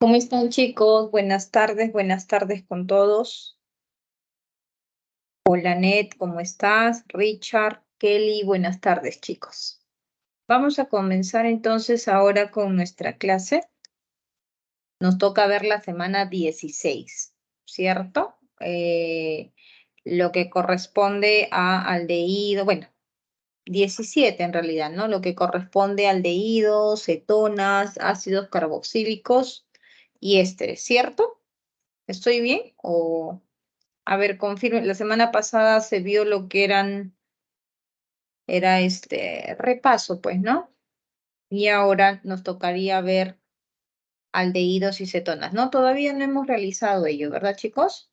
¿Cómo están, chicos? Buenas tardes con todos. Hola, Net, ¿cómo estás? Richard, Kelly, buenas tardes, chicos. Vamos a comenzar entonces ahora con nuestra clase. Nos toca ver la semana 16, ¿cierto? Lo que corresponde a aldehído, bueno, 17 en realidad, ¿no? Lo que corresponde a aldehídos, cetonas, ácidos carboxílicos y ésteres, ¿cierto? ¿Estoy bien? A ver, confirme, la semana pasada se vio lo que era este repaso, pues, ¿no? Y ahora nos tocaría ver aldehídos y cetonas, ¿no? Todavía no hemos realizado ello, ¿verdad, chicos?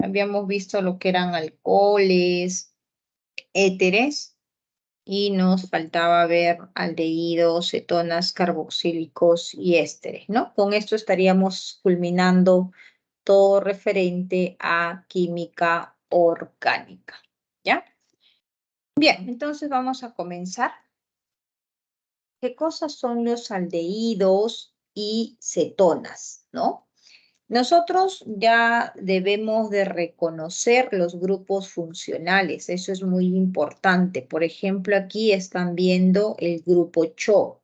Habíamos visto lo que eran alcoholes, éteres, y nos faltaba ver aldehídos, cetonas, carboxílicos y ésteres, ¿no? Con esto estaríamos culminando todo referente a química orgánica, ¿ya? Bien, entonces vamos a comenzar. ¿Qué cosas son los aldehídos y cetonas, no? Nosotros ya debemos de reconocer los grupos funcionales, eso es muy importante. Por ejemplo, aquí están viendo el grupo CHO.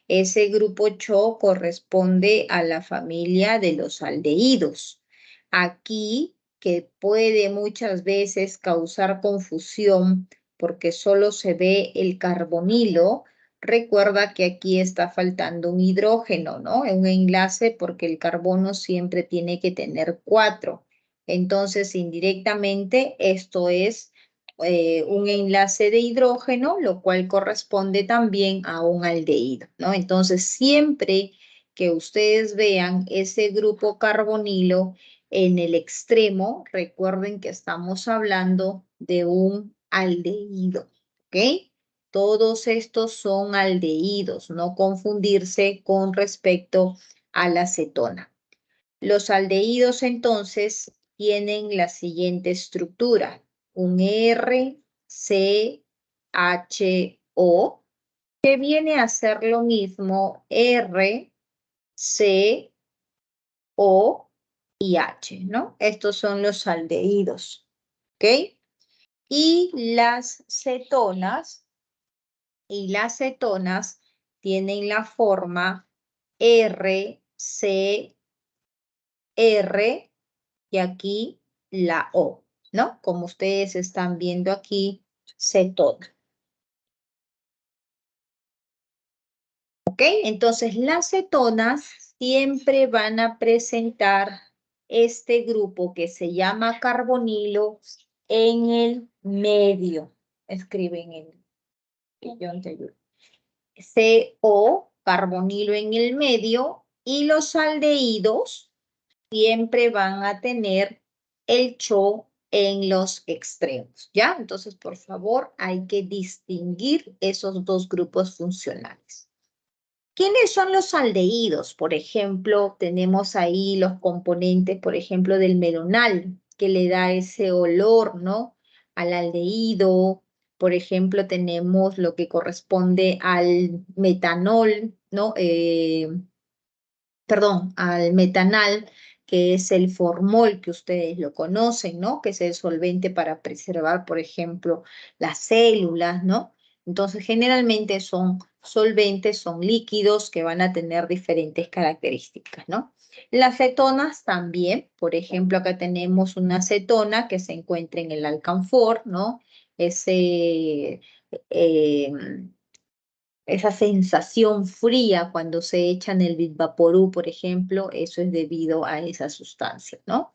Ese grupo CHO corresponde a la familia de los aldehídos. Aquí, que puede muchas veces causar confusión porque solo se ve el carbonilo, recuerda que aquí está faltando un hidrógeno, ¿no? Un enlace porque el carbono siempre tiene que tener 4. Entonces, indirectamente, esto es un enlace de hidrógeno, lo cual corresponde también a un aldehído, ¿no? Entonces, siempre que ustedes vean ese grupo carbonilo en el extremo, recuerden que estamos hablando de un aldehído, ¿ok? Todos estos son aldehídos, no confundirse con respecto a la cetona. Los aldehídos entonces tienen la siguiente estructura: un R, C, H, O, que viene a ser lo mismo R, C, O y H, ¿no? Estos son los aldehídos, ¿ok? Y las cetonas tienen la forma R, C, R y aquí la O, ¿no? Como ustedes están viendo aquí, cetona. ¿Ok? Entonces, las cetonas siempre van a presentar este grupo que se llama carbonilo en el medio. Escriben en el yo te ayudo. CO, carbonilo en el medio, y los aldehídos siempre van a tener el CHO en los extremos, ¿ya? Entonces, por favor, hay que distinguir esos dos grupos funcionales. ¿Quiénes son los aldehídos? Por ejemplo, tenemos ahí los componentes, por ejemplo, del meronal, que le da ese olor, ¿no? Al aldehído. Por ejemplo, tenemos lo que corresponde al metanol, ¿no? Perdón, al metanal, que es el formol, que ustedes lo conocen, ¿no? Que es el solvente para preservar, por ejemplo, las células, ¿no? Entonces, generalmente son solventes, son líquidos que van a tener diferentes características, ¿no? Las cetonas también, por ejemplo, acá tenemos una cetona que se encuentra en el alcanfor, ¿no? Ese eh, esa sensación fría cuando se echan el Bitvaporú, por ejemplo, eso es debido a esa sustancia, ¿no?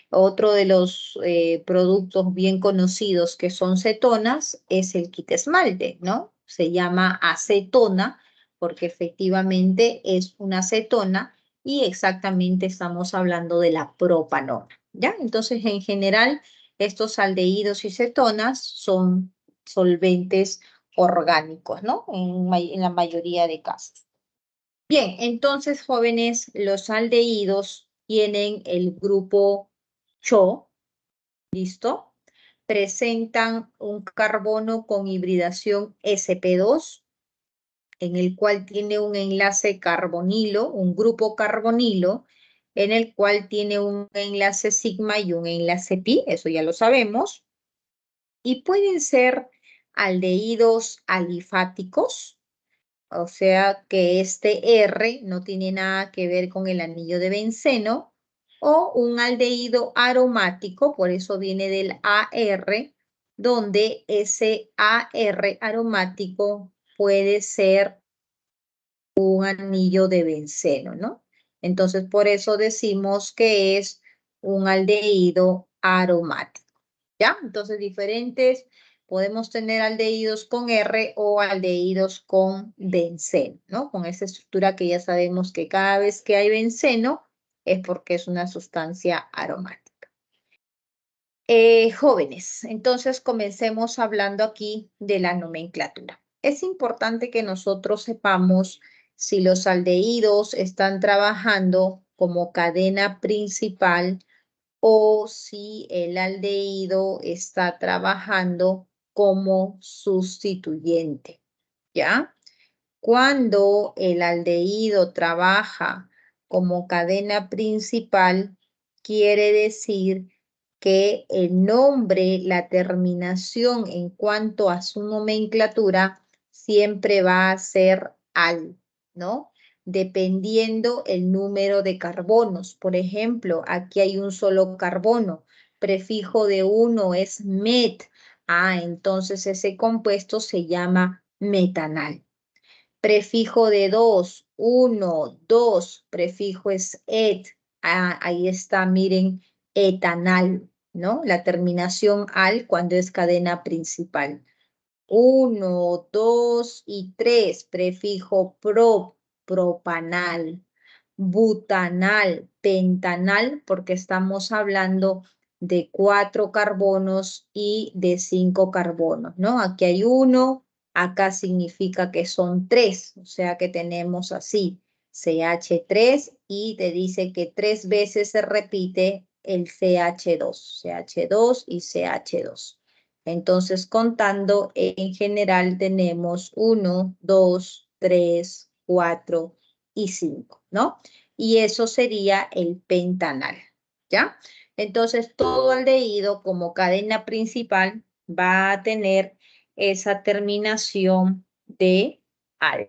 Otro de los productos bien conocidos que son cetonas es el kit esmalte, ¿no? Se llama acetona porque efectivamente es una acetona y exactamente estamos hablando de la propanona, ¿ya? Entonces, en general, estos aldehídos y cetonas son solventes orgánicos, ¿no? En la mayoría de casos. Bien, entonces, jóvenes, los aldehídos tienen el grupo CHO, ¿listo? Presentan un carbono con hibridación sp2 en el cual tiene un enlace carbonilo, un grupo carbonilo, en el cual tiene un enlace sigma y un enlace pi, eso ya lo sabemos, y pueden ser aldehídos alifáticos, o sea que este R no tiene nada que ver con el anillo de benceno, o un aldehído aromático, por eso viene del AR, donde ese AR aromático puede ser un anillo de benceno, ¿no? Entonces, por eso decimos que es un aldehído aromático, ¿ya? Entonces, diferentes, podemos tener aldehídos con R o aldehídos con benceno, ¿no? Con esa estructura que ya sabemos que cada vez que hay benceno es porque es una sustancia aromática. Jóvenes, entonces comencemos hablando aquí de la nomenclatura. Es importante que nosotros sepamos si los aldehídos están trabajando como cadena principal o si el aldehído está trabajando como sustituyente, ¿ya? Cuando el aldehído trabaja como cadena principal, quiere decir que el nombre, la terminación en cuanto a su nomenclatura, siempre va a ser al, ¿no? Dependiendo el número de carbonos. Por ejemplo, aquí hay un solo carbono. Prefijo de 1 es met. Ah, entonces ese compuesto se llama metanal. Prefijo de 2, 1, 2, prefijo es et. Ah, ahí está, miren, etanal, ¿no? La terminación al cuando es cadena principal. 1, 2 y 3, prefijo pro, propanal, butanal, pentanal, porque estamos hablando de 4 carbonos y de 5 carbonos, ¿no? Aquí hay 1, acá significa que son 3, o sea que tenemos así CH3 y te dice que 3 veces se repite el CH2, CH2 y CH2. Entonces, contando, en general tenemos 1, 2, 3, 4 y 5, ¿no? Y eso sería el pentanal, ¿ya? Entonces, todo aldehído como cadena principal va a tener esa terminación de al.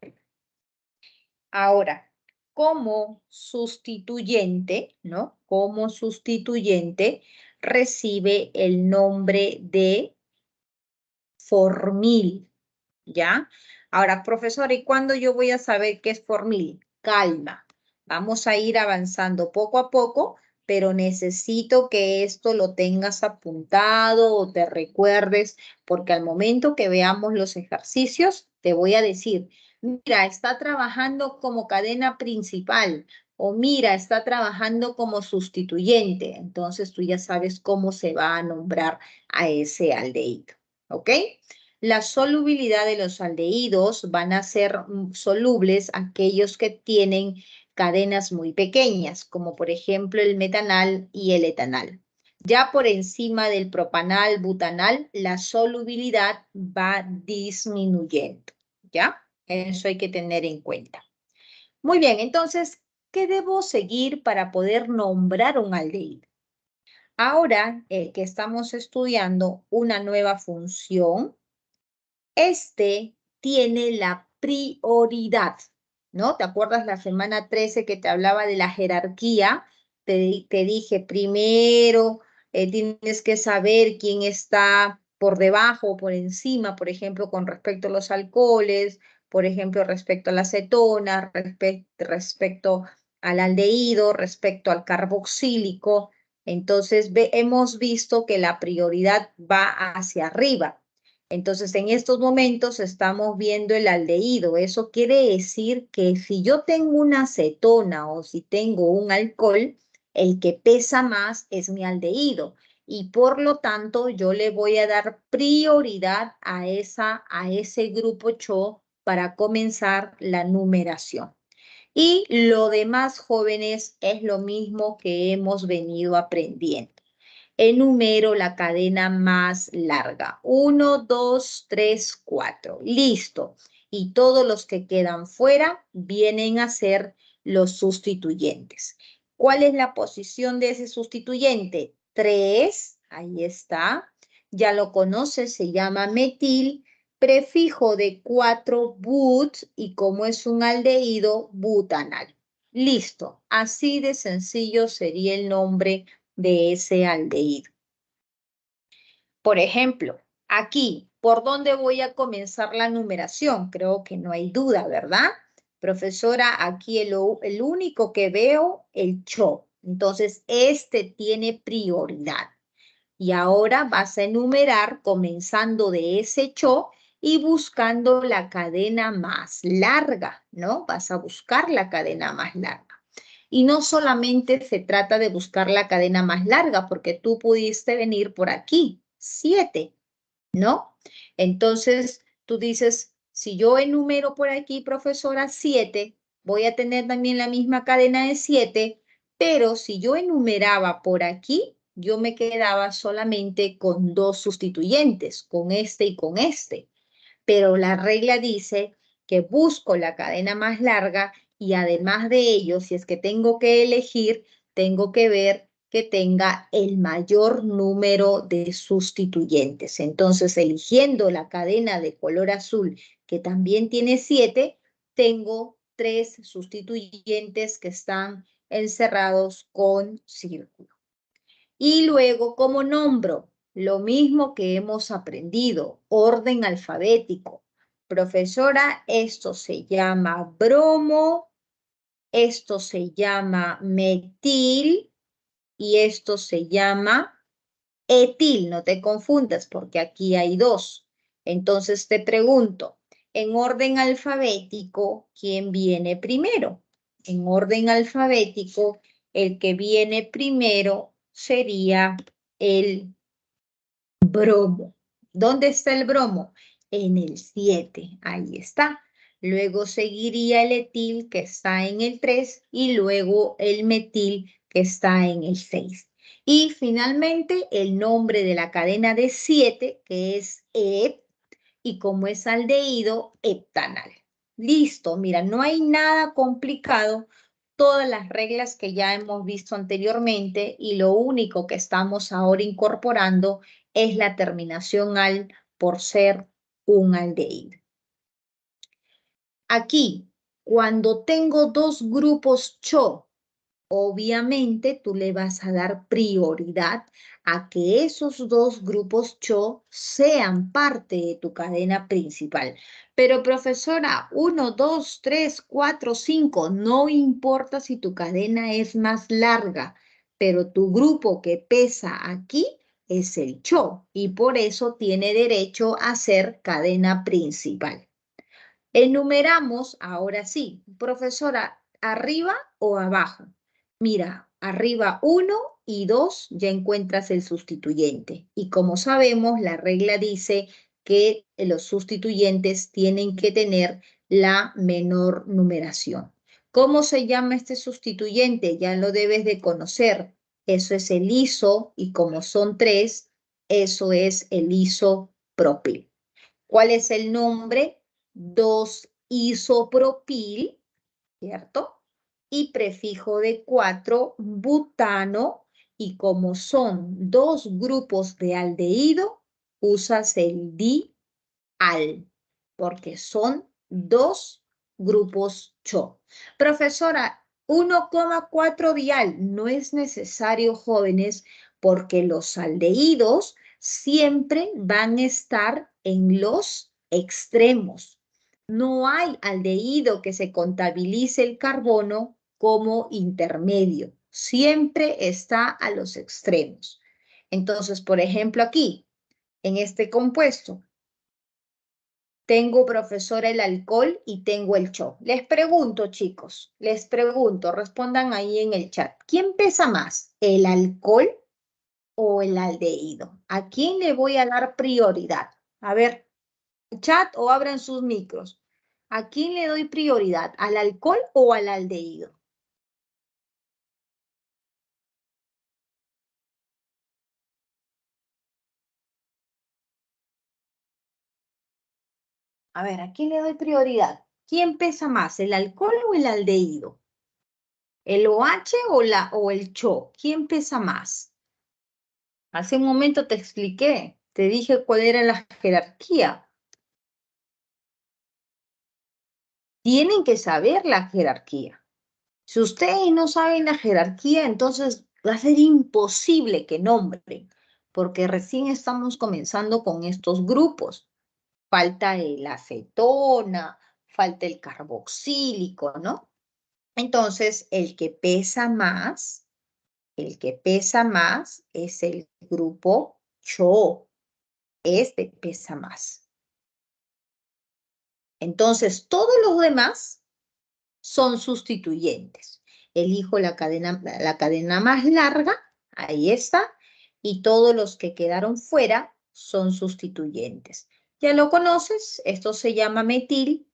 Ahora, como sustituyente, ¿no? Como sustituyente recibe el nombre de formil, ¿ya? Ahora, profesor, ¿y cuándo yo voy a saber qué es formil? Calma, vamos a ir avanzando poco a poco, pero necesito que esto lo tengas apuntado o te recuerdes, porque al momento que veamos los ejercicios, te voy a decir, mira, está trabajando como cadena principal o mira, está trabajando como sustituyente. Entonces tú ya sabes cómo se va a nombrar a ese aldehído. ¿Ok? La solubilidad de los aldehídos van a ser solubles aquellos que tienen cadenas muy pequeñas, como por ejemplo el metanal y el etanal. Ya por encima del propanal, butanal, la solubilidad va disminuyendo, ¿ya? Eso hay que tener en cuenta. Muy bien, entonces, ¿qué debo seguir para poder nombrar un aldehído? Ahora que estamos estudiando una nueva función, este tiene la prioridad, ¿no? ¿Te acuerdas la semana 13 que te hablaba de la jerarquía? Te dije, primero tienes que saber quién está por debajo o por encima, por ejemplo, con respecto a los alcoholes, por ejemplo, respecto a la acetona, respecto al aldehído, respecto al carboxílico. Entonces, hemos visto que la prioridad va hacia arriba. Entonces, en estos momentos estamos viendo el aldehído. Eso quiere decir que si yo tengo una acetona o si tengo un alcohol, el que pesa más es mi aldehído. Y por lo tanto, yo le voy a dar prioridad a ese grupo CHO para comenzar la numeración. Y lo demás, jóvenes, es lo mismo que hemos venido aprendiendo. Enumero la cadena más larga. 1, 2, 3, 4. Listo. y todos los que quedan fuera vienen a ser los sustituyentes. ¿Cuál es la posición de ese sustituyente? 3, ahí está. Ya lo conoces, se llama metil, prefijo de 4 but, y como es un aldehído, butanal. Listo, así de sencillo sería el nombre de ese aldehído. Por ejemplo, aquí, ¿por dónde voy a comenzar la numeración? Creo que no hay duda, ¿verdad? Profesora, aquí el único que veo, el cho. Entonces, este tiene prioridad. Y ahora vas a enumerar comenzando de ese cho y buscando la cadena más larga, ¿no? Vas a buscar la cadena más larga. Y no solamente se trata de buscar la cadena más larga, porque tú pudiste venir por aquí, 7, ¿no? Entonces, tú dices, si yo enumero por aquí, profesora, 7, voy a tener también la misma cadena de 7, pero si yo enumeraba por aquí, yo me quedaba solamente con 2 sustituyentes, con este y con este. Pero la regla dice que busco la cadena más larga y además de ello, si es que tengo que elegir, tengo que ver que tenga el mayor número de sustituyentes. Entonces, eligiendo la cadena de color azul, que también tiene 7, tengo 3 sustituyentes que están encerrados con círculo. Y luego, ¿cómo nombro? Lo mismo que hemos aprendido, orden alfabético. Profesora, esto se llama bromo, esto se llama metil y esto se llama etil. No te confundas porque aquí hay 2. Entonces te pregunto, en orden alfabético, ¿quién viene primero? En orden alfabético, el que viene primero sería el bromo. ¿Dónde está el bromo? En el 7, ahí está. Luego seguiría el etil que está en el 3 y luego el metil que está en el 6. Y finalmente el nombre de la cadena de 7 que es ep, y como es aldehído, heptanal. Listo, mira, no hay nada complicado, todas las reglas que ya hemos visto anteriormente y lo único que estamos ahora incorporando es la terminación al por ser un aldehído. Aquí, cuando tengo 2 grupos cho, obviamente tú le vas a dar prioridad a que esos 2 grupos cho sean parte de tu cadena principal. Pero profesora, 1, 2, 3, 4, 5, no importa si tu cadena es más larga, pero tu grupo que pesa aquí es el cho y por eso tiene derecho a ser cadena principal. Enumeramos, ahora sí, profesora, ¿arriba o abajo? Mira, arriba 1 y 2 ya encuentras el sustituyente. Y como sabemos, la regla dice que los sustituyentes tienen que tener la menor numeración. ¿Cómo se llama este sustituyente? Ya lo debes de conocer. Eso es el iso y como son 3, eso es el isopropil. ¿Cuál es el nombre? 2-isopropil, ¿cierto? Y prefijo de 4, butano, y como son 2 grupos de aldehído, usas el di-al, porque son 2 grupos cho. Profesora, 1,4 dial, no es necesario, jóvenes, porque los aldehídos siempre van a estar en los extremos. No hay aldehído que se contabilice el carbono como intermedio. Siempre está a los extremos. Entonces, por ejemplo, aquí, en este compuesto, tengo, profesora, el alcohol y tengo el cho. Les pregunto, chicos, les pregunto, respondan ahí en el chat. ¿Quién pesa más, el alcohol o el aldehído? ¿A quién le voy a dar prioridad? A ver, chat o abran sus micros. ¿A quién le doy prioridad? ¿Al alcohol o al aldehído? A ver, ¿a quién le doy prioridad? ¿Quién pesa más, el alcohol o el aldehído? ¿El OH o el CHO? ¿Quién pesa más? Hace un momento te expliqué, te dije cuál era la jerarquía. Tienen que saber la jerarquía. Si ustedes no saben la jerarquía, entonces va a ser imposible que nombren, porque recién estamos comenzando con estos grupos. Falta el acetona, falta el carboxílico, ¿no? Entonces, el que pesa más es el grupo CHO. Este pesa más. Entonces, todos los demás son sustituyentes. Elijo la cadena más larga, ahí está, y todos los que quedaron fuera son sustituyentes. Ya lo conoces, esto se llama metil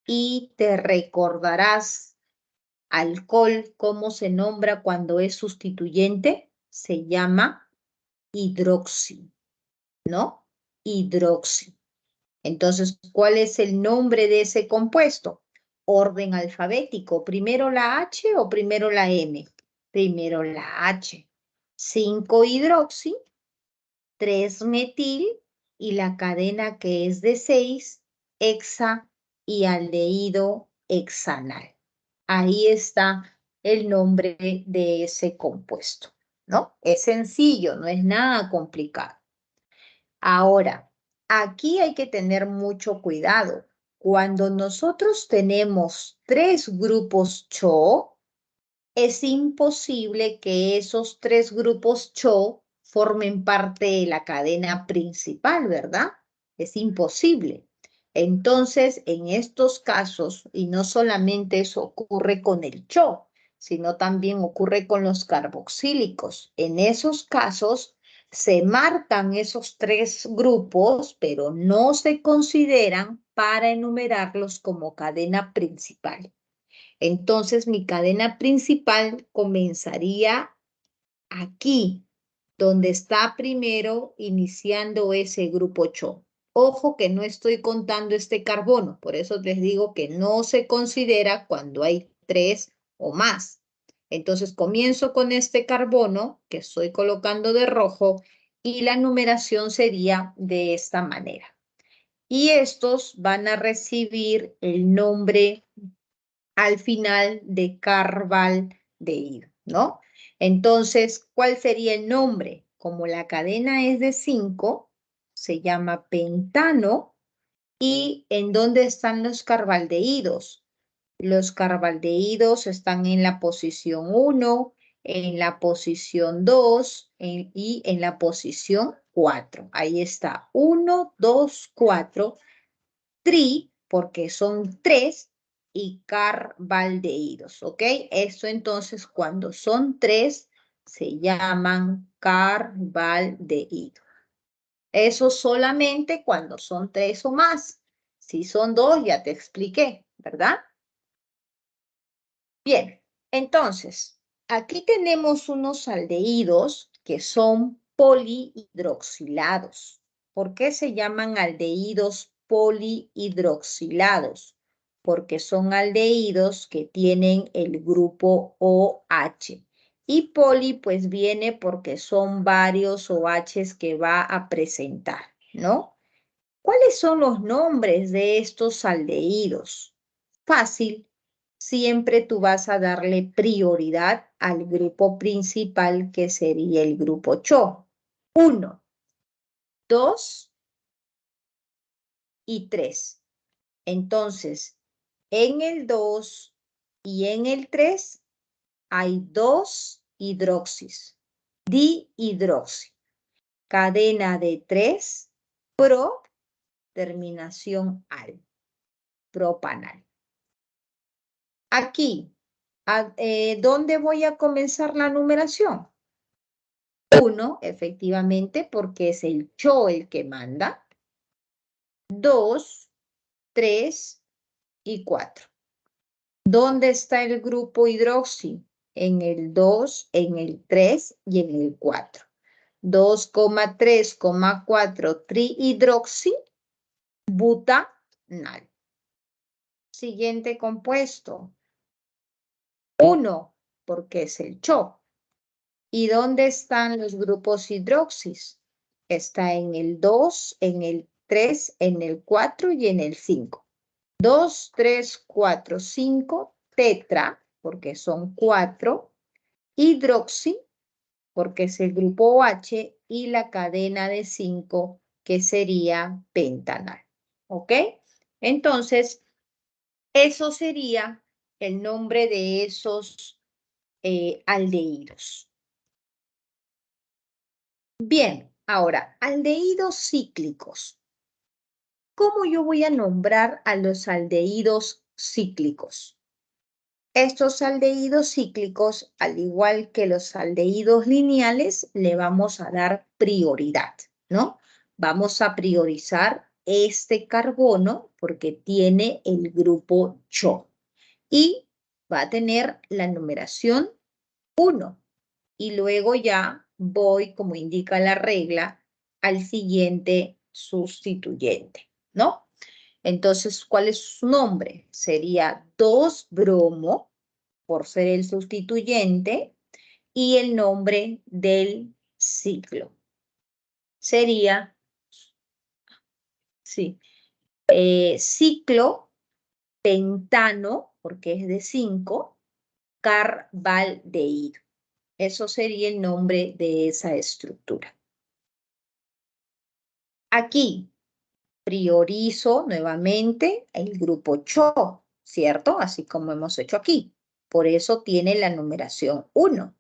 y te recordarás alcohol, ¿cómo se nombra cuando es sustituyente? Se llama hidroxi, ¿no? Hidroxi. Entonces, ¿cuál es el nombre de ese compuesto? Orden alfabético. ¿Primero la H o primero la M? Primero la H. 5-hidroxi, 3-metil y la cadena que es de 6, hexa y aldehído hexanal. Ahí está el nombre de ese compuesto, ¿no? Es sencillo, no es nada complicado. Ahora, aquí hay que tener mucho cuidado. Cuando nosotros tenemos 3 grupos CHO, es imposible que esos 3 grupos CHO formen parte de la cadena principal, ¿verdad? Es imposible. Entonces, en estos casos, y no solamente eso ocurre con el CHO, sino también ocurre con los carboxílicos. En esos casos, se marcan esos 3 grupos, pero no se consideran para enumerarlos como cadena principal. Entonces mi cadena principal comenzaría aquí, donde está primero iniciando ese grupo CHO. Ojo que no estoy contando este carbono, por eso les digo que no se considera cuando hay 3 o más. Entonces comienzo con este carbono que estoy colocando de rojo y la numeración sería de esta manera. Y estos van a recibir el nombre al final de carbaldehído, ¿no? Entonces, ¿cuál sería el nombre? Como la cadena es de 5, se llama pentano. ¿Y en dónde están los carbaldehídos? Los carbaldehídos están en la posición 1, en la posición 2 y en la posición 4. Ahí está, 1, 2, 4 tri, porque son 3, y carbaldehídos, ¿ok? Esto entonces cuando son 3 se llaman carbaldehídos. Eso solamente cuando son 3 o más. Si son 2 ya te expliqué, ¿verdad? Bien, entonces, aquí tenemos unos aldehídos que son polihidroxilados. ¿Por qué se llaman aldehídos polihidroxilados? Porque son aldehídos que tienen el grupo OH. Y poli pues viene porque son varios OHs que va a presentar, ¿no? ¿Cuáles son los nombres de estos aldehídos? Fácil, siempre tú vas a darle prioridad al grupo principal que sería el grupo CHO. 1, 2 y 3. Entonces, en el 2 y en el 3 hay 2 hidroxis, dihidroxi. Cadena de 3, pro, terminación al, propanal. Aquí, ¿dónde voy a comenzar la numeración? 1, efectivamente, porque es el CHO el que manda. 2, 3 y 4. ¿Dónde está el grupo hidroxi? En el 2, en el 3 y en el 4. 2,3,4 trihidroxi, buta pentanal. Siguiente compuesto. 1, porque es el CHO. ¿Y dónde están los grupos hidroxis? Está en el 2, en el 3, en el 4 y en el 5. 2, 3, 4, 5, tetra, porque son 4, hidroxi, porque es el grupo OH, y la cadena de 5, que sería pentanal. ¿Ok? Entonces, eso sería el nombre de esos aldehídos. Bien, ahora, aldehídos cíclicos. ¿Cómo yo voy a nombrar a los aldehídos cíclicos? Estos aldehídos cíclicos, al igual que los aldehídos lineales, le vamos a dar prioridad, ¿no? Vamos a priorizar este carbono porque tiene el grupo CHO y va a tener la numeración 1. Y luego ya voy, como indica la regla, al siguiente sustituyente, ¿no? Entonces, ¿cuál es su nombre? Sería 2-bromo, por ser el sustituyente, y el nombre del ciclo. Sería, sí, ciclo pentano, porque es de 5, carbaldehído. Eso sería el nombre de esa estructura. Aquí priorizo nuevamente el grupo CHO, ¿cierto? Así como hemos hecho aquí. Por eso tiene la numeración 1.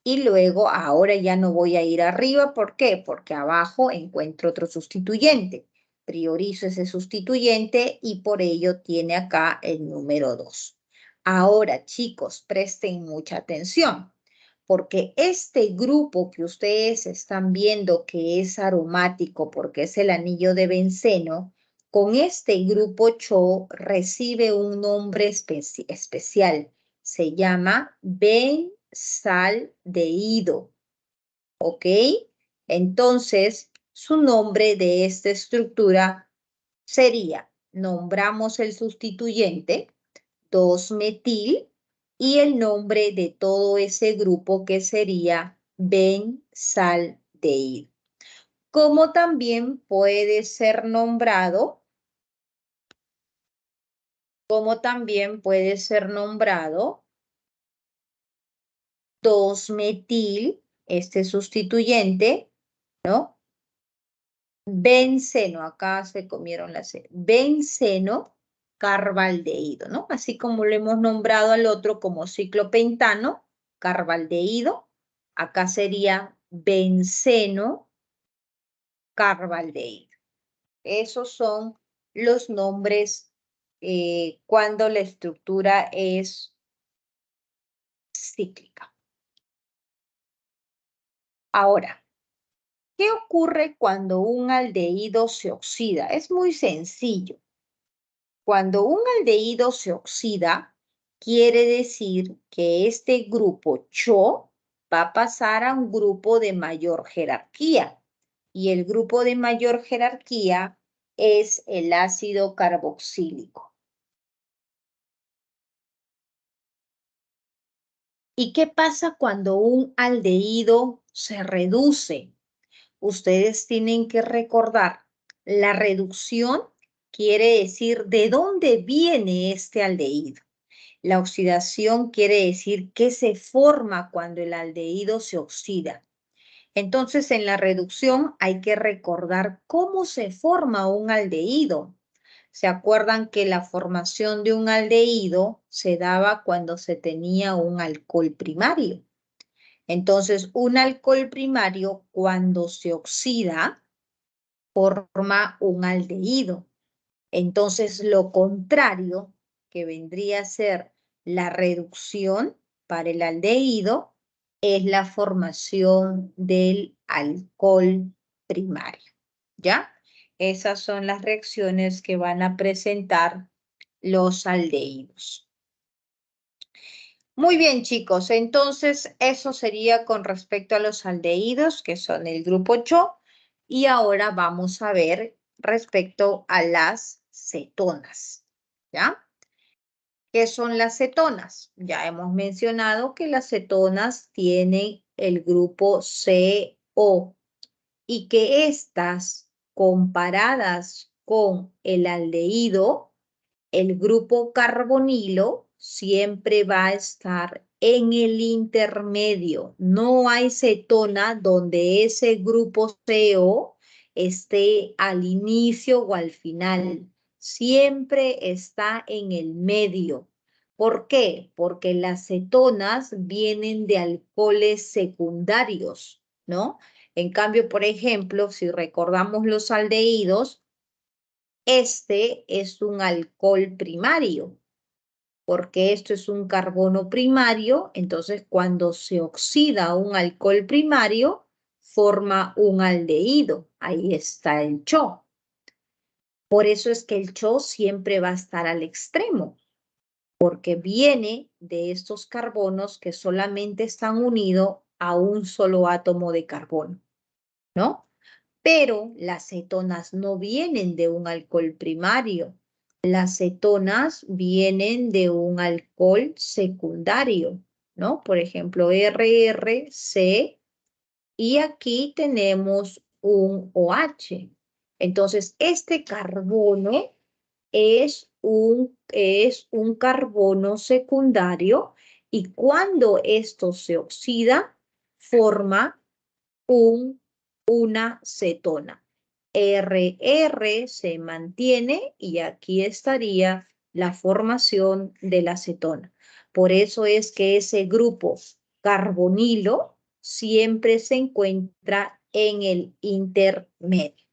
Y luego, ahora ya no voy a ir arriba. ¿Por qué? Porque abajo encuentro otro sustituyente. Priorizo ese sustituyente y por ello tiene acá el número 2. Ahora, chicos, presten mucha atención, porque este grupo que ustedes están viendo que es aromático porque es el anillo de benceno, con este grupo CHO recibe un nombre especial. Se llama benzaldehído, ¿ok? Entonces, su nombre de esta estructura sería, nombramos el sustituyente, 2-metil, y el nombre de todo ese grupo que sería benzaldehído. Como también puede ser nombrado, 2-metil, este sustituyente, ¿no? Benceno, acá se comieron la C, benceno carbaldehído, ¿no? Así como lo hemos nombrado al otro como ciclopentano, carbaldehído, acá sería benceno carbaldehído. Esos son los nombres cuando la estructura es cíclica. Ahora, ¿qué ocurre cuando un aldehído se oxida? Es muy sencillo. Cuando un aldehído se oxida, quiere decir que este grupo CHO va a pasar a un grupo de mayor jerarquía. Y el grupo de mayor jerarquía es el ácido carboxílico. ¿Y qué pasa cuando un aldehído se reduce? Ustedes tienen que recordar, la reducción quiere decir de dónde viene este aldehído. La oxidación quiere decir qué se forma cuando el aldehído se oxida. Entonces, en la reducción hay que recordar cómo se forma un aldehído. ¿Se acuerdan que la formación de un aldehído se daba cuando se tenía un alcohol primario? Entonces, un alcohol primario, cuando se oxida, forma un aldehído. Entonces, lo contrario, que vendría a ser la reducción para el aldehído, es la formación del alcohol primario, ¿ya? Esas son las reacciones que van a presentar los aldehídos. Muy bien, chicos, entonces eso sería con respecto a los aldehídos, que son el grupo CHO, y ahora vamos a ver respecto a las cetonas, ¿ya? ¿Qué son las cetonas? Ya hemos mencionado que las cetonas tienen el grupo CO y que estas, comparadas con el aldehído, el grupo carbonilo siempre va a estar en el intermedio. No hay cetona donde ese grupo CO esté al inicio o al final. Siempre está en el medio. ¿Por qué? Porque las cetonas vienen de alcoholes secundarios, ¿no? En cambio, por ejemplo, si recordamos los aldehídos, este es un alcohol primario, porque esto es un carbono primario, entonces cuando se oxida un alcohol primario, forma un aldehído. Ahí está el CHO. Por eso es que el CHO siempre va a estar al extremo, porque viene de estos carbonos que solamente están unidos a un solo átomo de carbono, ¿no? Pero las cetonas no vienen de un alcohol primario. Las cetonas vienen de un alcohol secundario, ¿no? Por ejemplo, RRC, y aquí tenemos un OH. Entonces, este carbono es un carbono secundario y cuando esto se oxida, forma una cetona. RR se mantiene y aquí estaría la formación de la cetona. Por eso es que ese grupo carbonilo siempre se encuentra en el intermedio.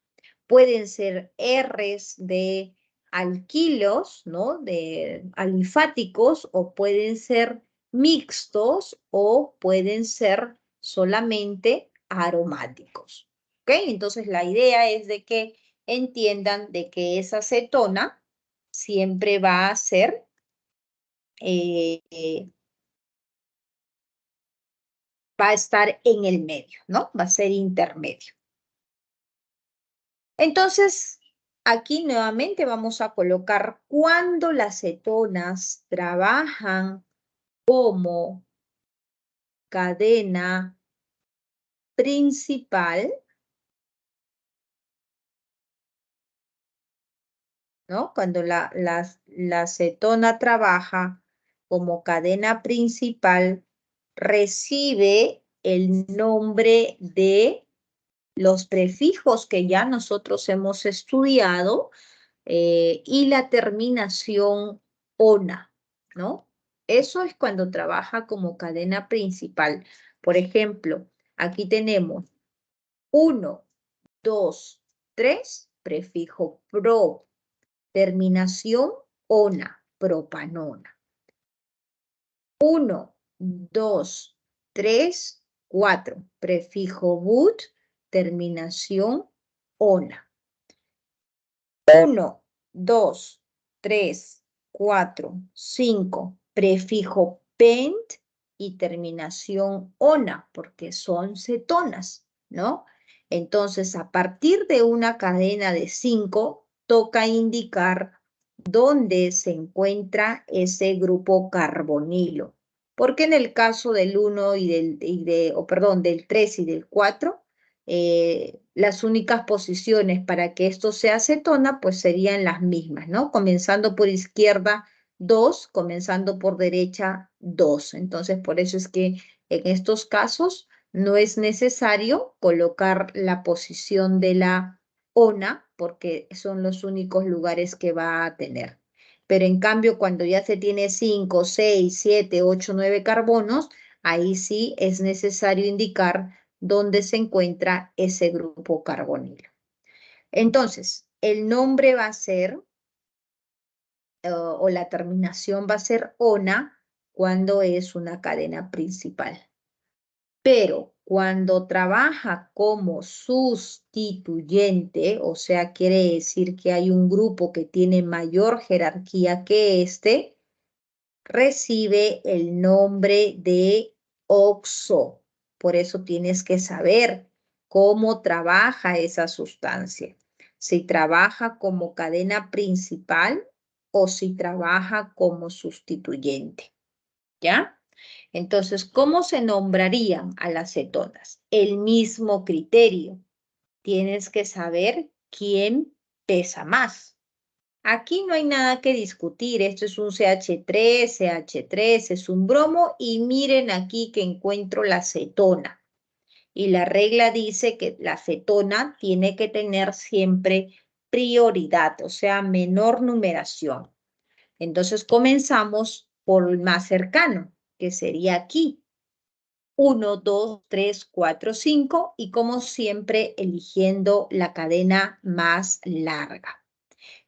Pueden ser Rs de alquilos, ¿no? De alifáticos, o pueden ser mixtos, o pueden ser solamente aromáticos. ¿Ok? Entonces la idea es de que entiendan de que esa cetona siempre va a ser va a estar en el medio, ¿no? Va a ser intermedio. Entonces, aquí nuevamente vamos a colocar cuando las cetonas trabajan como cadena principal, ¿no? Cuando la cetona trabaja como cadena principal, recibe el nombre de los prefijos que ya nosotros hemos estudiado y la terminación ona, ¿no? Eso es cuando trabaja como cadena principal. Por ejemplo, aquí tenemos 1, 2, 3, prefijo pro, terminación ona, propanona. 1, 2, 3, 4, prefijo but, terminación ona. 1, 2, 3, 4, 5, prefijo pent y terminación ona, porque son cetonas, ¿no? Entonces, a partir de una cadena de 5, toca indicar dónde se encuentra ese grupo carbonilo. Porque en el caso del 1 del 3 y del 4, las únicas posiciones para que esto sea cetona, pues serían las mismas, ¿no? Comenzando por izquierda 2, comenzando por derecha 2. Entonces, por eso es que en estos casos no es necesario colocar la posición de la ona, porque son los únicos lugares que va a tener. Pero en cambio, cuando ya se tiene 5, 6, 7, 8, 9 carbonos, ahí sí es necesario indicar dónde se encuentra ese grupo carbonilo. Entonces, el nombre va a ser, o la terminación va a ser ona cuando es una cadena principal. Pero cuando trabaja como sustituyente, o sea, quiere decir que hay un grupo que tiene mayor jerarquía que este, recibe el nombre de oxo. Por eso tienes que saber cómo trabaja esa sustancia. si trabaja como cadena principal o si trabaja como sustituyente, ¿ya? Entonces, ¿cómo se nombrarían a las cetonas? El mismo criterio. Tienes que saber quién pesa más. Aquí no hay nada que discutir. Esto es un CH3 es un bromo y miren aquí que encuentro la cetona. Y la regla dice que la cetona tiene que tener siempre prioridad, o sea, menor numeración. Entonces comenzamos por el más cercano, que sería aquí. 1, 2, 3, 4, 5 y como siempre eligiendo la cadena más larga.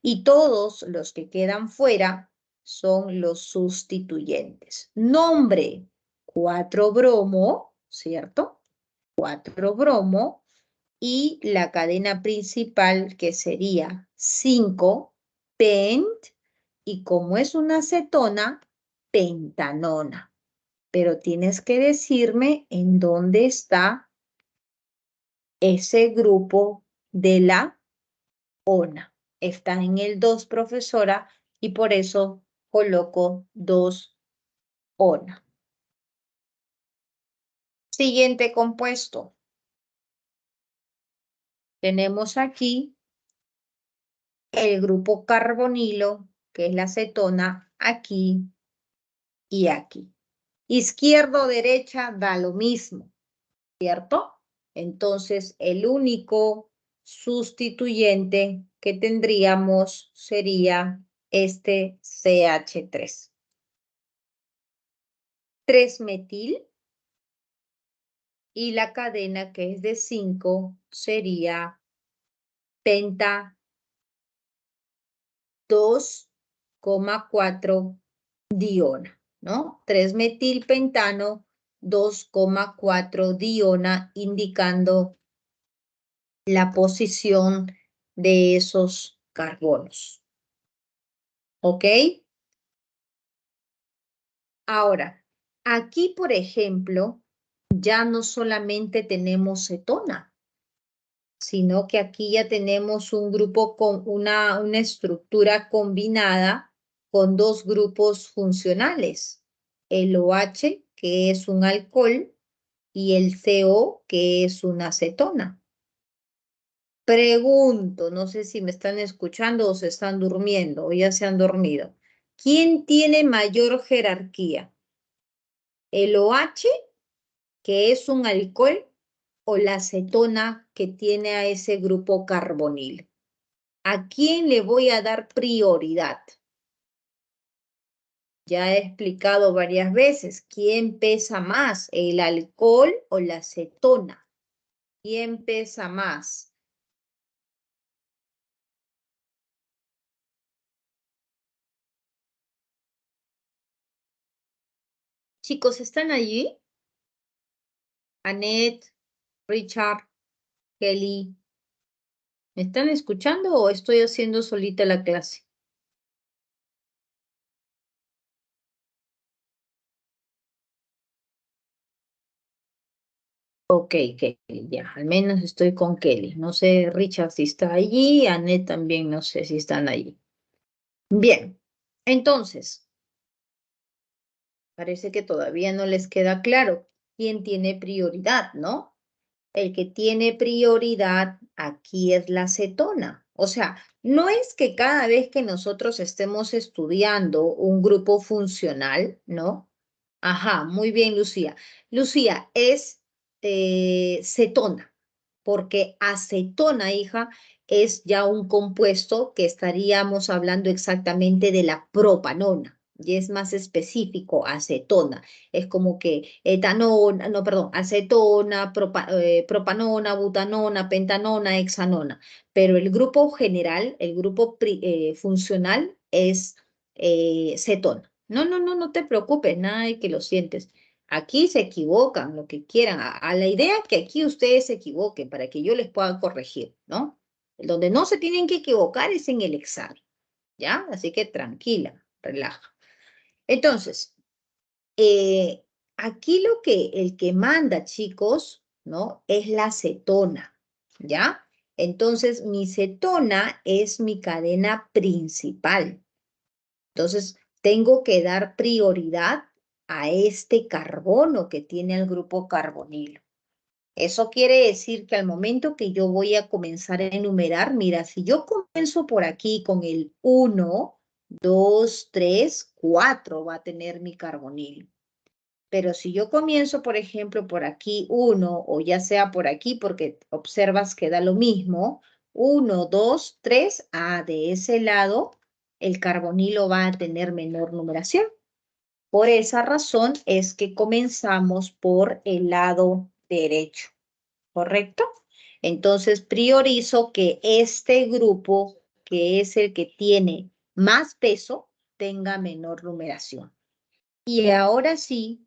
Y todos los que quedan fuera son los sustituyentes. Nombre, 4 bromo, ¿cierto? 4 bromo y la cadena principal que sería 5 pent y como es una cetona, pentanona. Pero tienes que decirme en dónde está ese grupo de la ONA. Está en el 2, profesora, y por eso coloco 2 ONA. Siguiente compuesto. Tenemos aquí el grupo carbonilo, que es la cetona, aquí y aquí. Izquierda o derecha da lo mismo, ¿cierto? Entonces, el único sustituyente que tendríamos sería este CH3. 3-metil y la cadena que es de 5 sería penta 2,4 diona, ¿no? 3-metilpentano 2,4 diona, indicando la posición de esos carbonos. ¿Ok? Ahora, aquí, por ejemplo, ya no solamente tenemos cetona, sino que aquí ya tenemos un grupo con una estructura combinada con dos grupos funcionales, el OH, que es un alcohol, y el CO, que es una acetona. Pregunto, no sé si me están escuchando o se están durmiendo o ya se han dormido. ¿Quién tiene mayor jerarquía? ¿El OH, que es un alcohol, o la acetona que tiene a ese grupo carbonil? ¿A quién le voy a dar prioridad? Ya he explicado varias veces, ¿quién pesa más, el alcohol o la acetona? ¿Quién pesa más? Chicos, ¿están allí? Annette, Richard, Kelly, ¿me están escuchando o estoy haciendo solita la clase? Ok, Kelly, ya, al menos estoy con Kelly. No sé, Richard, si está allí, Annette también no sé si están allí. Bien, entonces, parece que todavía no les queda claro quién tiene prioridad, ¿no? El que tiene prioridad aquí es la cetona. O sea, no es que cada vez que nosotros estemos estudiando un grupo funcional, ¿no? Ajá, muy bien, Lucía. Lucía, es cetona, porque acetona, hija, es ya un compuesto que estaríamos hablando exactamente de la propanona. Y es más específico, acetona. Es como que etanona, no, perdón, acetona, propanona, butanona, pentanona, hexanona. Pero el grupo general, el grupo funcional es cetona. No, no, no, no te preocupes, nada de que lo sientes. Aquí se equivocan, lo que quieran, a la idea que aquí ustedes se equivoquen para que yo les pueda corregir, ¿no? Donde no se tienen que equivocar es en el examen, ¿ya? Así que tranquila, relaja. Entonces, aquí el que manda, chicos, ¿no? Es la cetona, ¿ya? Entonces, mi cetona es mi cadena principal. Entonces, tengo que dar prioridad a este carbono que tiene el grupo carbonilo. Eso quiere decir que al momento que yo voy a comenzar a enumerar, mira, si yo comienzo por aquí con el 1, 2, 3, 4 va a tener mi carbonilo. Pero si yo comienzo, por ejemplo, por aquí 1 o ya sea por aquí, porque observas que da lo mismo, 1, 2, 3, de ese lado el carbonilo va a tener menor numeración. Por esa razón es que comenzamos por el lado derecho. ¿Correcto? Entonces priorizo que este grupo, que es el que tiene más peso, tenga menor numeración. Y ahora sí,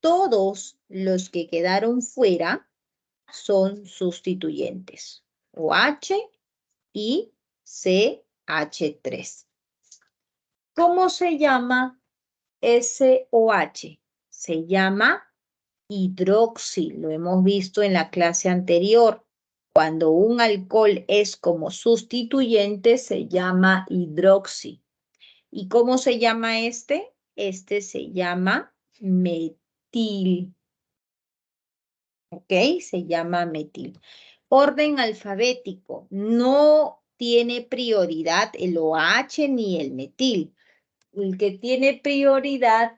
todos los que quedaron fuera son sustituyentes. OH y CH3. ¿Cómo se llama SOH? Se llama hidroxil, lo hemos visto en la clase anterior. Cuando un alcohol es como sustituyente, se llama hidroxil. ¿Y cómo se llama este? Este se llama metil. ¿Ok? Se llama metil. Orden alfabético. No tiene prioridad el OH ni el metil. El que tiene prioridad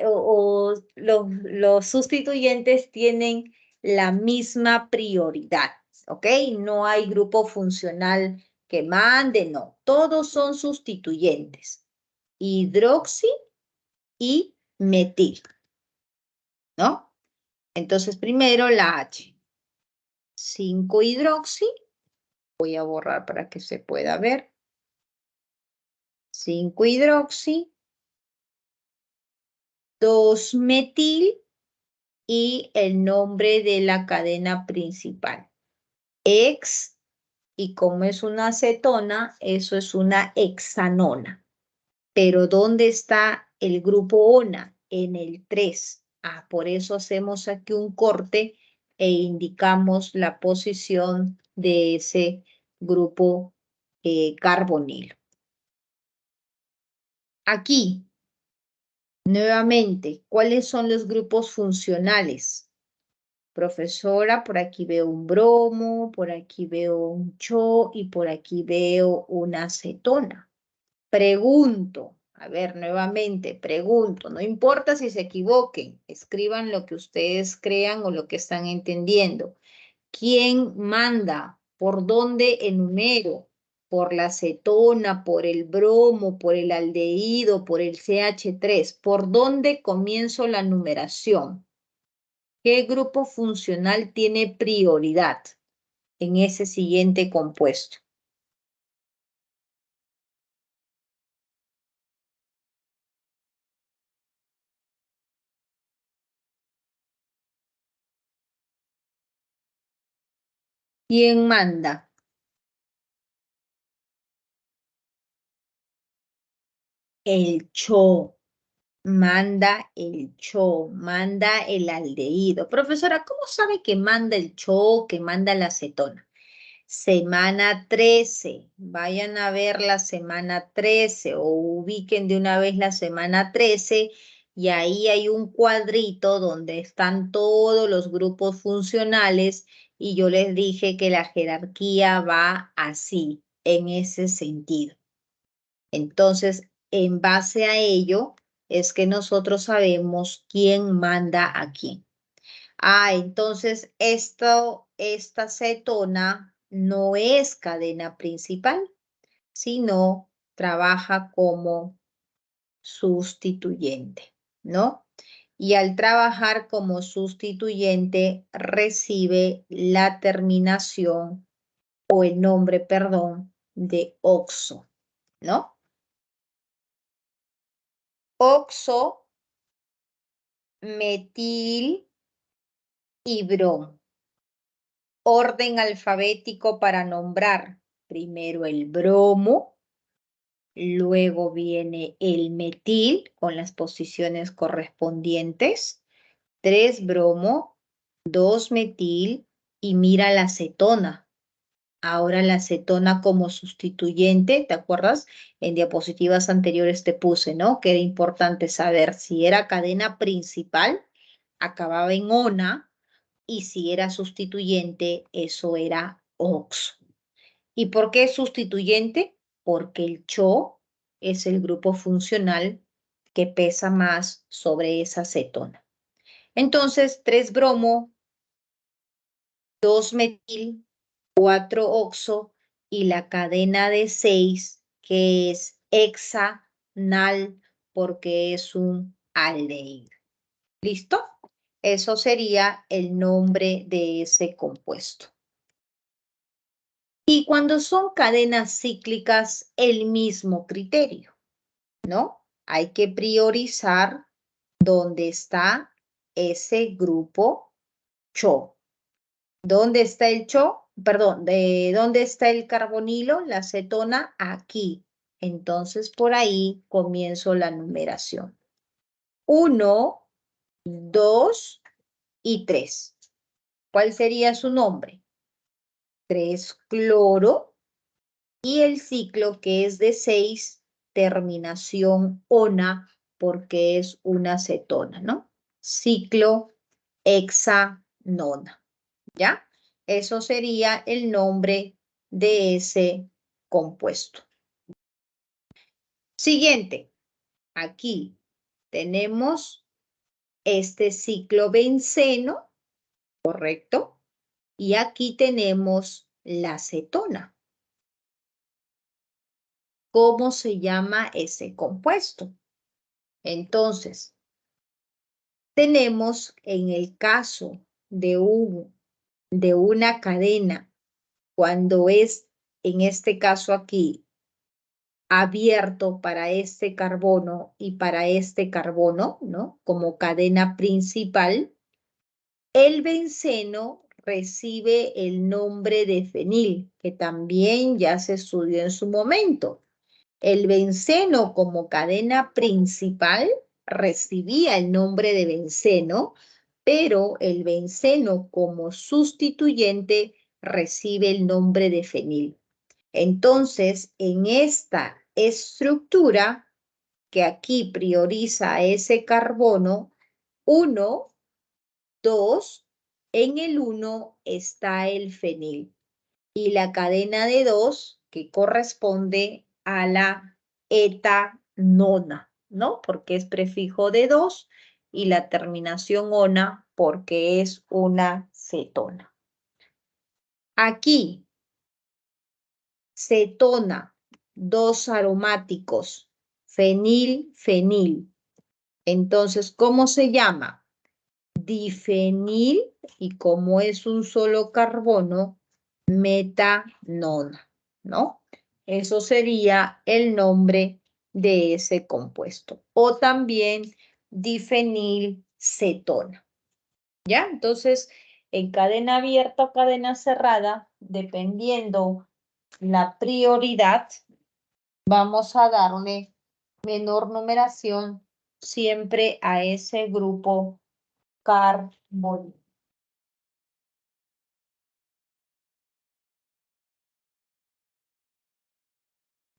o los sustituyentes tienen la misma prioridad, ¿ok? No hay grupo funcional que mande, no. Todos son sustituyentes. Hidroxi y metil, ¿no? Entonces, primero la H. 5-hidroxi. Voy a borrar para que se pueda ver. 5-hidroxi. 2-metil. Y el nombre de la cadena principal. Ex, y como es una acetona, eso es una hexanona. Pero ¿dónde está el grupo ONA? En el 3. Por eso hacemos aquí un corte e indicamos la posición de ese grupo carbonilo. Aquí, nuevamente, ¿cuáles son los grupos funcionales? Profesora, por aquí veo un bromo, por aquí veo un cho y por aquí veo una acetona. Pregunto, a ver, nuevamente, pregunto, no importa si se equivoquen, escriban lo que ustedes crean o lo que están entendiendo. ¿Quién manda? ¿Por dónde enumero? ¿Por la acetona, por el bromo, por el aldehído, por el CH3? ¿Por dónde comienzo la numeración? ¿Qué grupo funcional tiene prioridad en ese siguiente compuesto? ¿Quién manda? El cho. Manda el cho, manda el aldehído. Profesora, ¿cómo sabe que manda el cho, que manda la acetona? Semana 13. Vayan a ver la semana 13 o ubiquen de una vez la semana 13 y ahí hay un cuadrito donde están todos los grupos funcionales y yo les dije que la jerarquía va así, en ese sentido. Entonces, en base a ello es que nosotros sabemos quién manda a quién. Entonces esta cetona no es cadena principal, sino trabaja como sustituyente, ¿no? Y al trabajar como sustituyente recibe la terminación o el nombre, perdón, de oxo, ¿no? Oxo, metil y brom. Orden alfabético para nombrar. Primero el bromo, luego viene el metil con las posiciones correspondientes. 3 bromo, 2 metil y mira la acetona. Ahora la acetona como sustituyente, ¿te acuerdas? En diapositivas anteriores te puse, ¿no? Que era importante saber si era cadena principal, acababa en ona, y si era sustituyente, eso era oxo. ¿Y por qué sustituyente? Porque el CHO es el grupo funcional que pesa más sobre esa acetona. Entonces, 3-bromo, 2-metil, 4-oxo y la cadena de 6, que es hexanal, porque es un aldehído. ¿Listo? Eso sería el nombre de ese compuesto. Y cuando son cadenas cíclicas, el mismo criterio, ¿no? Hay que priorizar dónde está ese grupo CHO. ¿Dónde está el CHO? Perdón, ¿dónde está el carbonilo? La acetona, aquí. Entonces, por ahí comienzo la numeración. 1, 2 y 3. ¿Cuál sería su nombre? 3-cloro. Y el ciclo que es de 6, terminación ona, porque es una acetona, ¿no? Ciclo hexanona, ¿ya? Eso sería el nombre de ese compuesto. Siguiente, aquí tenemos este ciclo benceno, ¿correcto? Y aquí tenemos la acetona. ¿Cómo se llama ese compuesto? Entonces, tenemos en el caso de una cadena, cuando es, en este caso aquí, abierto para este carbono y para este carbono, ¿no? Como cadena principal, el benceno recibe el nombre de fenil, que también ya se estudió en su momento. El benceno como cadena principal recibía el nombre de benceno, pero el benceno como sustituyente recibe el nombre de fenil. Entonces, en esta estructura, que aquí prioriza ese carbono, 1, 2, en el 1 está el fenil. Y la cadena de 2, que corresponde a la etanona, ¿no? Porque es prefijo de 2 y la terminación ona porque es una cetona. Aquí, cetona, 2 aromáticos, fenil, fenil. Entonces, ¿cómo se llama? Difenil, y como es un solo carbono, metanona, ¿no? Eso sería el nombre de ese compuesto. O también difenilcetona. ¿Ya? Entonces, en cadena abierta o cadena cerrada, dependiendo la prioridad, vamos a darle menor numeración siempre a ese grupo carbónico.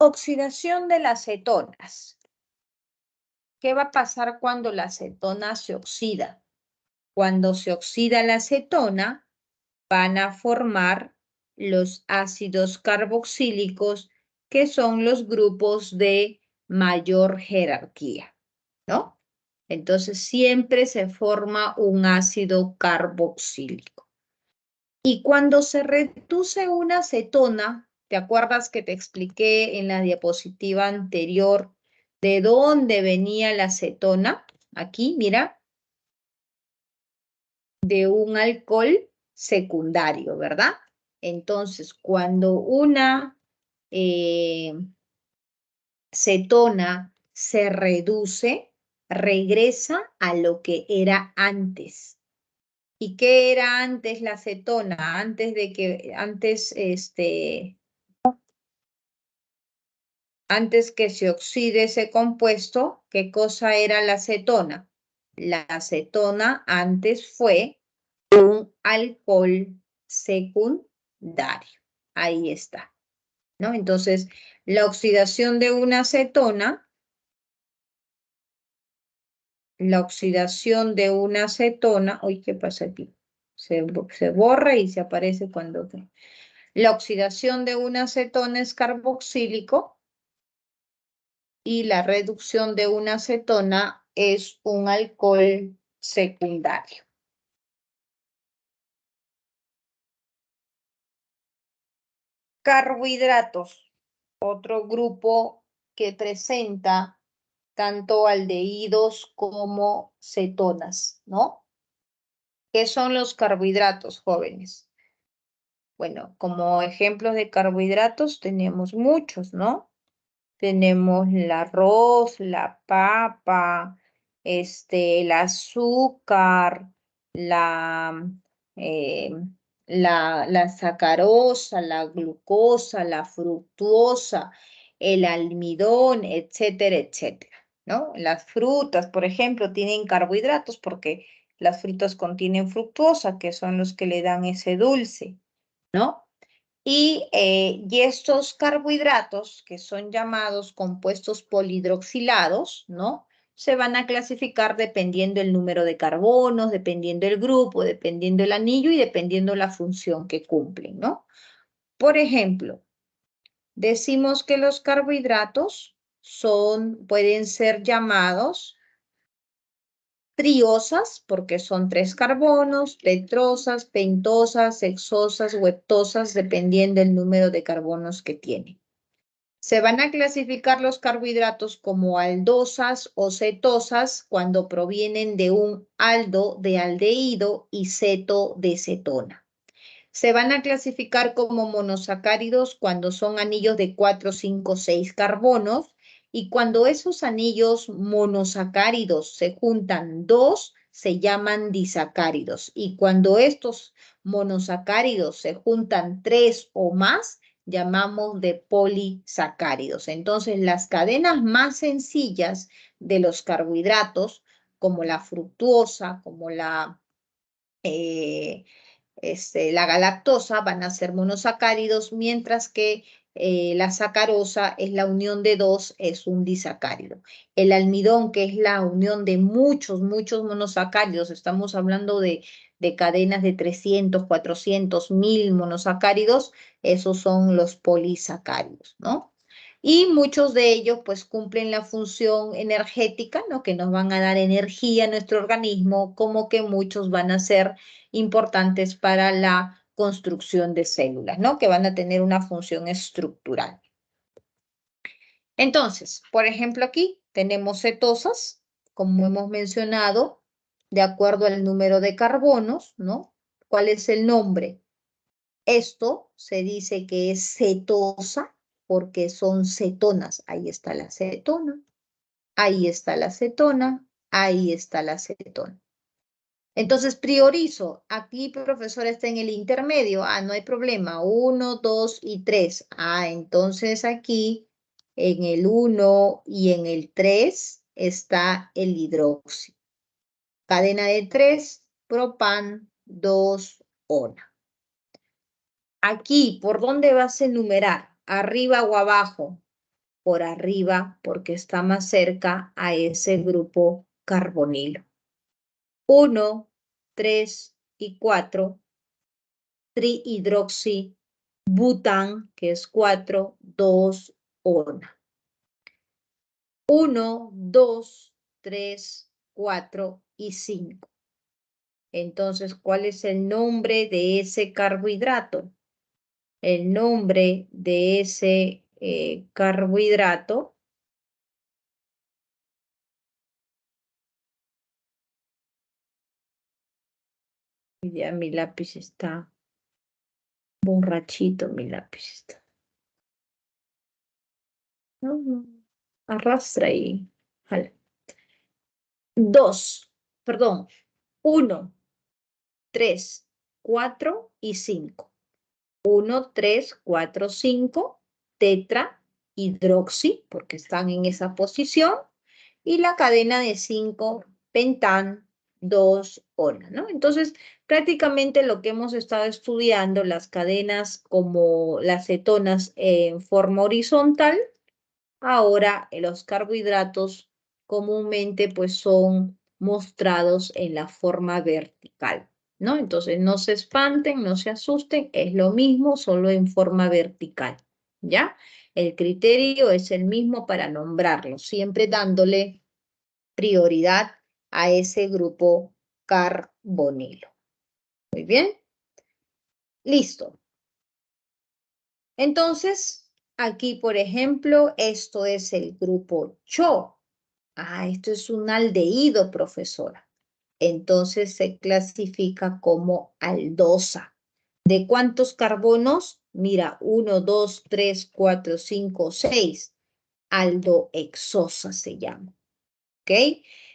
Oxidación de las cetonas. ¿Qué va a pasar cuando la acetona se oxida? Cuando se oxida la acetona, van a formar los ácidos carboxílicos, que son los grupos de mayor jerarquía, ¿no? Entonces, siempre se forma un ácido carboxílico. Y cuando se reduce una acetona, ¿te acuerdas que te expliqué en la diapositiva anterior de dónde venía la acetona? Aquí, mira, de un alcohol secundario, ¿verdad? Entonces, cuando una cetona se reduce, regresa a lo que era antes. ¿Y qué era antes la acetona? Antes que se oxide ese compuesto, ¿qué cosa era la acetona? La acetona antes fue un alcohol secundario. ahí está, ¿no? Entonces, la oxidación de una acetona, uy, ¿qué pasa aquí? Se borra y se aparece cuando... La oxidación de una acetona es carboxílico y la reducción de una acetona es un alcohol secundario. Carbohidratos, otro grupo que presenta tanto aldehídos como cetonas, ¿no? ¿Qué son los carbohidratos, jóvenes? Bueno, como ejemplos de carbohidratos tenemos muchos, ¿no? Tenemos el arroz, la papa, el azúcar, la, eh, la sacarosa, la glucosa, la fructuosa, el almidón, etcétera, etcétera, ¿no? Las frutas, por ejemplo, tienen carbohidratos porque las frutas contienen fructuosa, que son los que le dan ese dulce, ¿no? Y estos carbohidratos, que son llamados compuestos polihidroxilados, ¿no? Se van a clasificar dependiendo el número de carbonos, dependiendo el grupo, dependiendo el anillo y dependiendo la función que cumplen, ¿no? Por ejemplo, decimos que los carbohidratos pueden ser llamados triosas, porque son 3 carbonos, tetrosas, pentosas, hexosas o heptosas, dependiendo del número de carbonos que tienen. Se van a clasificar los carbohidratos como aldosas o cetosas cuando provienen de un aldo de aldehído y ceto de cetona. Se van a clasificar como monosacáridos cuando son anillos de 4, 5, 6 carbonos y cuando esos anillos monosacáridos se juntan 2, se llaman disacáridos. Y cuando estos monosacáridos se juntan 3 o más, llamamos de polisacáridos. Entonces, las cadenas más sencillas de los carbohidratos, como la fructuosa, como eh, la galactosa van a ser monosacáridos, mientras que la sacarosa es la unión de 2, es un disacárido. El almidón, que es la unión de muchos, muchos monosacáridos, estamos hablando de cadenas de 300, 400, 1000 monosacáridos, esos son los polisacáridos, ¿no? Y muchos de ellos pues cumplen la función energética, ¿no? Que nos van a dar energía a nuestro organismo, como que muchos van a ser importantes para la construcción de células, ¿no? Que van a tener una función estructural. Entonces, por ejemplo, aquí tenemos cetosas, como hemos mencionado, de acuerdo al número de carbonos, ¿no? ¿Cuál es el nombre? Esto se dice que es cetosa porque son cetonas. Ahí está la cetona, ahí está la cetona, ahí está la cetona. Entonces priorizo. Aquí, profesor, está en el intermedio. Ah, no hay problema. 1, 2 y 3. Ah, entonces aquí en el 1 y en el 3 está el hidróxido. Cadena de 3, propan, 2, ona. Aquí, ¿por dónde vas a enumerar? ¿Arriba o abajo? Por arriba, porque está más cerca a ese grupo carbonilo. 1, 3 y 4, trihidroxibután, que es 4, 2, ona. 1, 2, 3, 4 y 5. Entonces, ¿cuál es el nombre de ese carbohidrato? El nombre de ese carbohidrato, ya mi lápiz está borrachito, mi lápiz está. No, arrastra y jala. 2, perdón, 1, 3, 4 y 5. 1, 3, 4, 5, tetra, hidroxi, porque están en esa posición, y la cadena de 5, pentán, 2, ona, ¿no? Entonces, Prácticamente lo que hemos estado estudiando, las cadenas como las cetonas en forma horizontal, ahora los carbohidratos comúnmente pues son mostrados en la forma vertical, ¿no? Entonces no se espanten, no se asusten, es lo mismo, solo en forma vertical, ¿ya? El criterio es el mismo para nombrarlo, siempre dándole prioridad a ese grupo carbonilo. Muy bien, listo. Entonces, aquí, por ejemplo, esto es el grupo CHO. Ah, esto es un aldehído, profesora. Entonces se clasifica como aldosa. ¿De cuántos carbonos? Mira, 1, 2, 3, 4, 5, 6. Aldohexosa se llama. ¿Ok?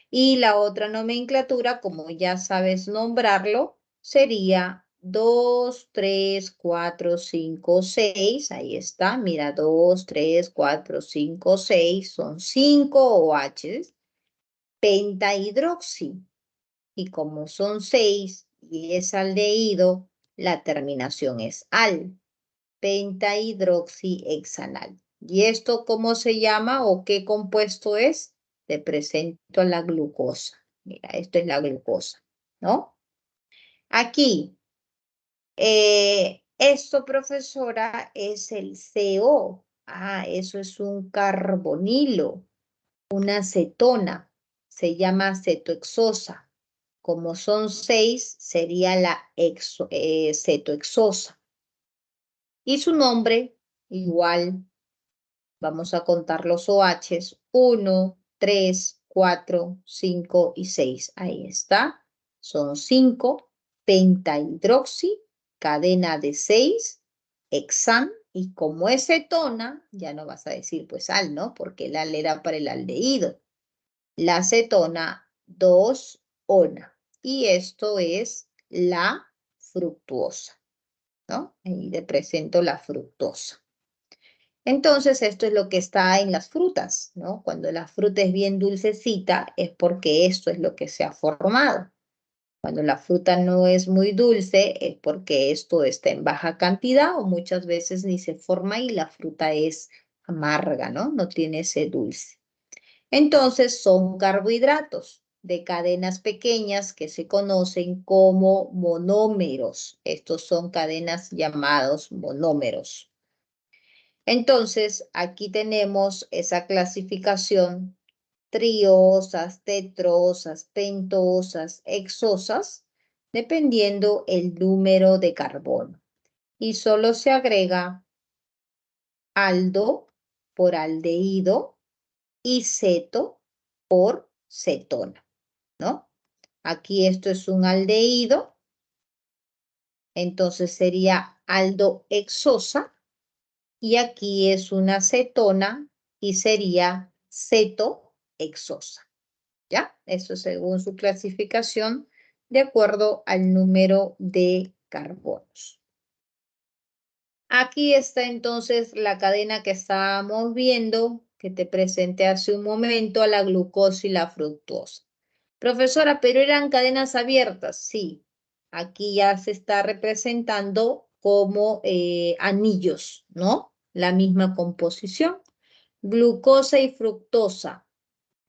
Y la otra nomenclatura, como ya sabes nombrarlo, sería 2, 3, 4, 5, 6. Ahí está, mira, 2, 3, 4, 5, 6. Son 5 OHs. Pentahidroxi. Y como son 6 y es aldehído, la terminación es al. Pentahidroxihexanal. ¿Y esto cómo se llama o qué compuesto es? Te presento la glucosa. Mira, esto es la glucosa, ¿no? Aquí, esto, profesora, es el CO. Ah, eso es un carbonilo, una cetona. Se llama cetohexosa. Como son 6, sería la cetohexosa. Y su nombre, igual, vamos a contar los OHs, 1, 3, 4, 5 y 6. Ahí está. Son 5. Pentahidroxi, cadena de 6. Hexan, y como es cetona, ya no vas a decir pues al, ¿no? Porque el al era para el aldehído. La cetona, 2-ona. Y esto es la fructuosa, ¿no? Ahí le presento la fructosa. Entonces, esto es lo que está en las frutas, ¿no? Cuando la fruta es bien dulcecita, es porque esto es lo que se ha formado. Cuando la fruta no es muy dulce, es porque esto está en baja cantidad o muchas veces ni se forma y la fruta es amarga, ¿no? No tiene ese dulce. Entonces, son carbohidratos de cadenas pequeñas que se conocen como monómeros. Estos son cadenas llamados monómeros. Entonces, aquí tenemos esa clasificación: triosas, tetrosas, pentosas, hexosas, dependiendo el número de carbono. Y solo se agrega aldo por aldehído y ceto por cetona, ¿no? Aquí esto es un aldehído, entonces sería aldohexosa. Y aquí es una cetona y sería cetohexosa, ¿ya? Eso según su clasificación de acuerdo al número de carbonos. Aquí está entonces la cadena que estábamos viendo, que te presenté hace un momento, a la glucosa y la fructosa. Profesora, pero eran cadenas abiertas, sí. Aquí ya se está representando como anillos, ¿no? La misma composición. Glucosa y fructosa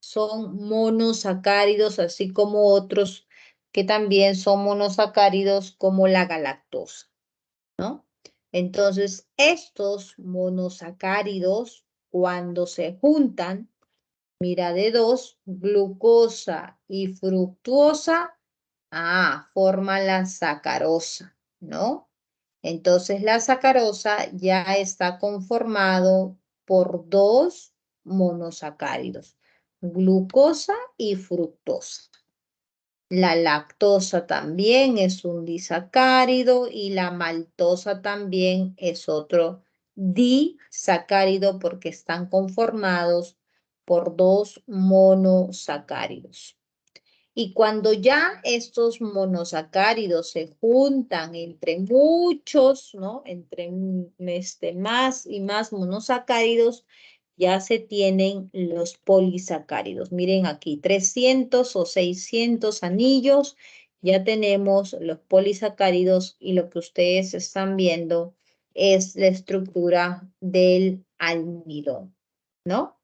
son monosacáridos, así como otros que también son monosacáridos como la galactosa, ¿no? Entonces, estos monosacáridos, cuando se juntan, mira, de dos, glucosa y fructuosa, forman la sacarosa, ¿no? Entonces la sacarosa ya está conformado por dos monosacáridos, glucosa y fructosa. La lactosa también es un disacárido y la maltosa también es otro disacárido porque están conformados por dos monosacáridos. Y cuando ya estos monosacáridos se juntan entre muchos, ¿no? Entre más y más monosacáridos, ya se tienen los polisacáridos. Miren aquí, 300 o 600 anillos ya tenemos los polisacáridos y lo que ustedes están viendo es la estructura del almidón, ¿no?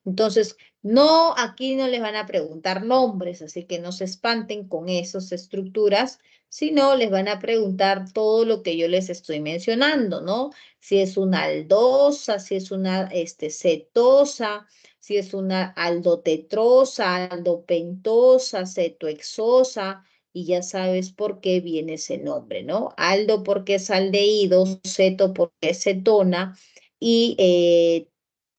Entonces, no, aquí no les van a preguntar nombres, así que no se espanten con esas estructuras, sino les van a preguntar todo lo que yo les estoy mencionando, ¿no? Si es una aldosa, si es una cetosa, si es una aldotetrosa, aldopentosa, cetohexosa, y ya sabes por qué viene ese nombre, ¿no? Aldo porque es aldehído, ceto porque es cetona, y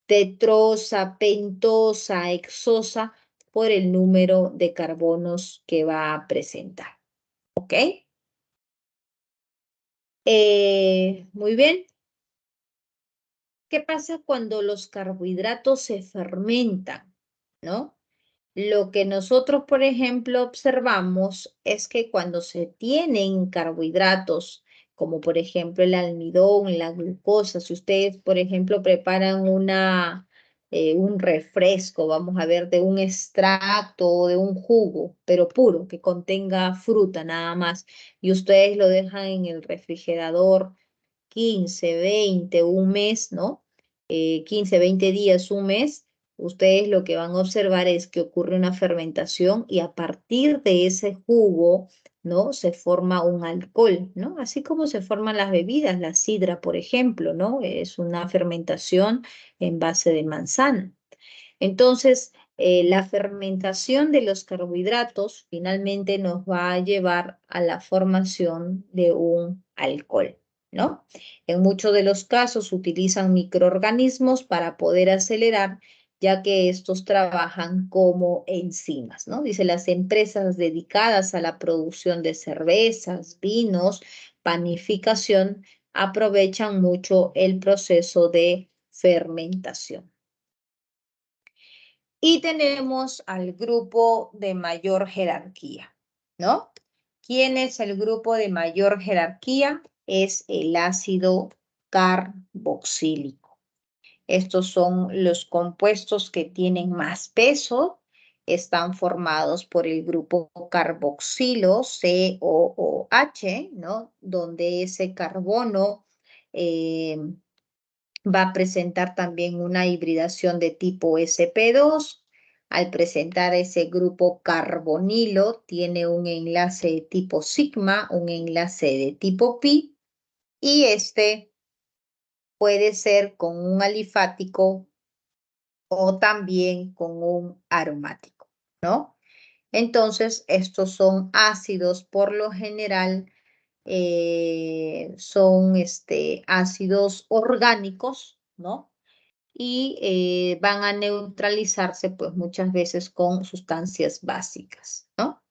tetrosa, pentosa, hexosa, por el número de carbonos que va a presentar. ¿Ok? Muy bien. ¿Qué pasa cuando los carbohidratos se fermentan? ¿No? Lo que nosotros, por ejemplo, observamos es que cuando se tienen carbohidratos, como por ejemplo el almidón, la glucosa, si ustedes, por ejemplo, preparan un refresco, vamos a ver, de un extracto o de un jugo, pero puro, que contenga fruta nada más, y ustedes lo dejan en el refrigerador 15, 20, un mes, ¿no? 15, 20 días, un mes, ustedes lo que van a observar es que ocurre una fermentación y a partir de ese jugo, ¿no? Se forma un alcohol, ¿no? Así como se forman las bebidas, la sidra, por ejemplo, ¿no? Es una fermentación en base de manzana. Entonces, la fermentación de los carbohidratos finalmente nos va a llevar a la formación de un alcohol, ¿no? En muchos de los casos utilizan microorganismos para poder acelerar, ya que estos trabajan como enzimas, ¿no? Dice, las empresas dedicadas a la producción de cervezas, vinos, panificación, aprovechan mucho el proceso de fermentación. Y tenemos al grupo de mayor jerarquía, ¿no? ¿Quién es el grupo de mayor jerarquía? Es el ácido carboxílico. Estos son los compuestos que tienen más peso, están formados por el grupo carboxilo, COOH, ¿no? Donde ese carbono eh, va a presentar también una hibridación de tipo sp2. Al presentar ese grupo carbonilo, tiene un enlace de tipo sigma, un enlace de tipo pi, y este puede ser con un alifático o también con un aromático, ¿no? Entonces, estos son ácidos, por lo general, son ácidos orgánicos, ¿no? Y van a neutralizarse pues muchas veces con sustancias básicas, ¿no?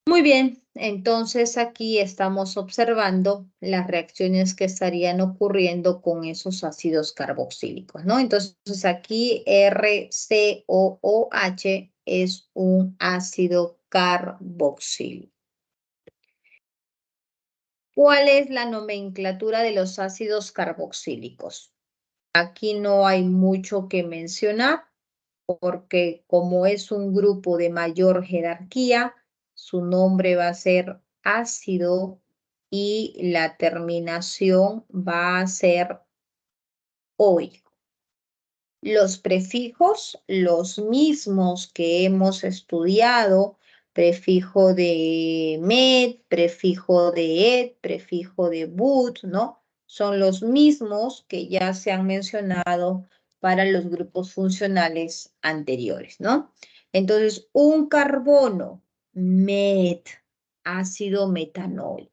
Muy bien, entonces aquí estamos observando las reacciones que estarían ocurriendo con esos ácidos carboxílicos, ¿no? Entonces aquí RCOOH es un ácido carboxílico. ¿Cuál es la nomenclatura de los ácidos carboxílicos? Aquí no hay mucho que mencionar, porque como es un grupo de mayor jerarquía, su nombre va a ser ácido y la terminación va a ser OI. Los prefijos, los mismos que hemos estudiado, prefijo de med, prefijo de ed, prefijo de bud, ¿no? Son los mismos que ya se han mencionado para los grupos funcionales anteriores, ¿no? Entonces, un carbono, med, ácido metanoico.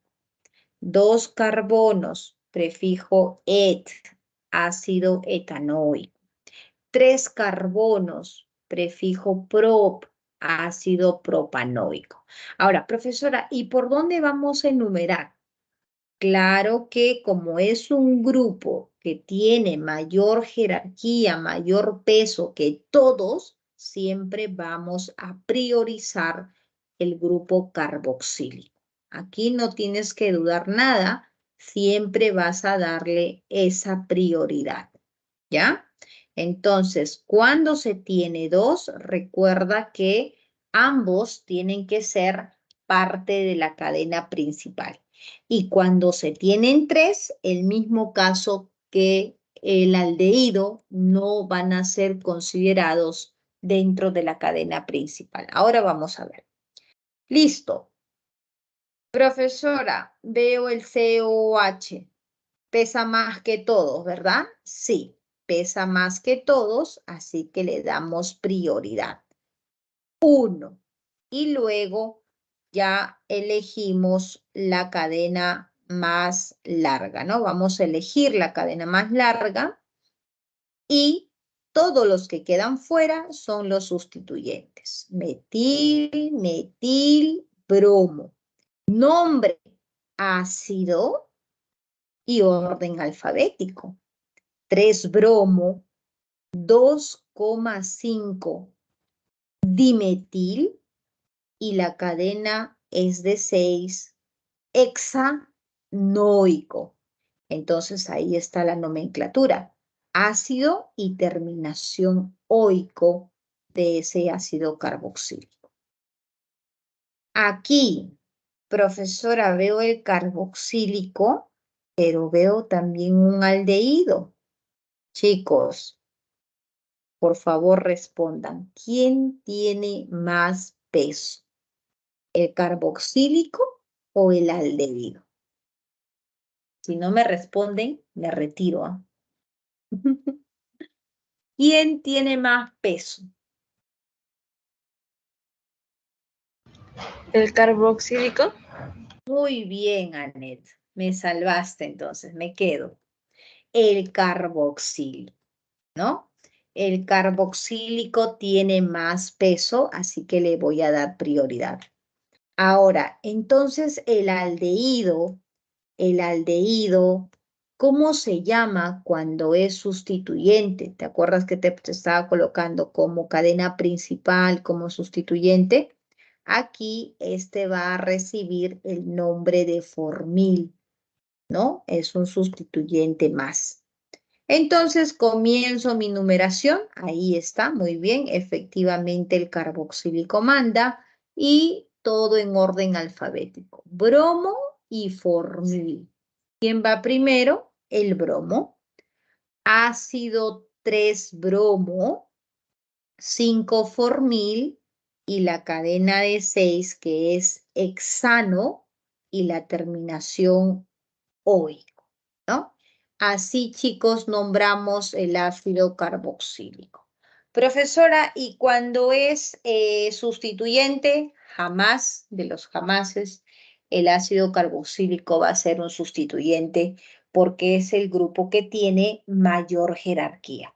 Dos carbonos, prefijo et, ácido etanoico. Tres carbonos, prefijo prop, ácido propanoico. Ahora, profesora, ¿y por dónde vamos a enumerar? Claro que como es un grupo que tiene mayor jerarquía, mayor peso que todos, siempre vamos a priorizar el grupo carboxílico. Aquí no tienes que dudar nada, siempre vas a darle esa prioridad, ¿ya? Entonces, cuando se tiene dos, recuerda que ambos tienen que ser parte de la cadena principal. Y cuando se tienen tres, el mismo caso que el aldehído, no van a ser considerados dentro de la cadena principal. Ahora vamos a ver. Listo. Profesora, veo el COH. Pesa más que todos, ¿verdad? Sí, pesa más que todos, así que le damos prioridad. 1. Y luego ya elegimos la cadena más larga, ¿no? Vamos a elegir la cadena más larga y todos los que quedan fuera son los sustituyentes. Metil, metil, bromo. Nombre, ácido y orden alfabético. 3-bromo, 2,5 dimetil y la cadena es de 6, hexanoico. Entonces ahí está la nomenclatura. Ácido y terminación oico de ese ácido carboxílico. Aquí, profesora, veo el carboxílico, pero veo también un aldehído. Chicos, por favor respondan. ¿Quién tiene más peso? ¿El carboxílico o el aldehído? Si no me responden, me retiro. ¿Ah? ¿Quién tiene más peso? ¿El carboxílico? Muy bien, Anet. Me salvaste entonces, me quedo. El carboxílico, ¿no? El carboxílico tiene más peso, así que le voy a dar prioridad. Ahora, entonces el aldehído, ¿cómo se llama cuando es sustituyente? ¿Te acuerdas que te estaba colocando como cadena principal, como sustituyente? Aquí este va a recibir el nombre de formil, ¿no? Es un sustituyente más. Entonces comienzo mi numeración. Ahí está, muy bien. Efectivamente el carboxílico manda y todo en orden alfabético. Bromo y formil. ¿Quién va primero? El bromo. Ácido 3-bromo, 5-formil y la cadena de 6 que es hexano y la terminación oico, ¿no? Así, chicos, nombramos el ácido carboxílico. Profesora, ¿y cuando es sustituyente? Jamás, de los jamases, el ácido carboxílico va a ser un sustituyente porque es el grupo que tiene mayor jerarquía.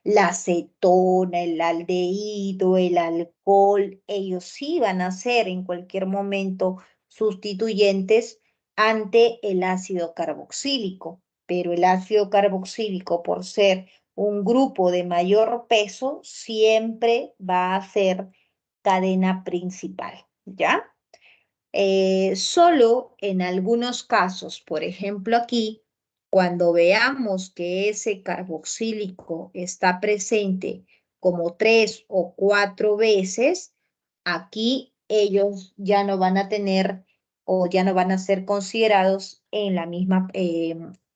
La acetona, el aldehído, el alcohol, ellos sí van a ser en cualquier momento sustituyentes ante el ácido carboxílico, pero el ácido carboxílico, por ser un grupo de mayor peso, siempre va a ser cadena principal, ¿ya? Solo en algunos casos, por ejemplo aquí, cuando veamos que ese carboxílico está presente como 3 o 4 veces, aquí ellos ya no van a tener o ya no van a ser considerados en la misma,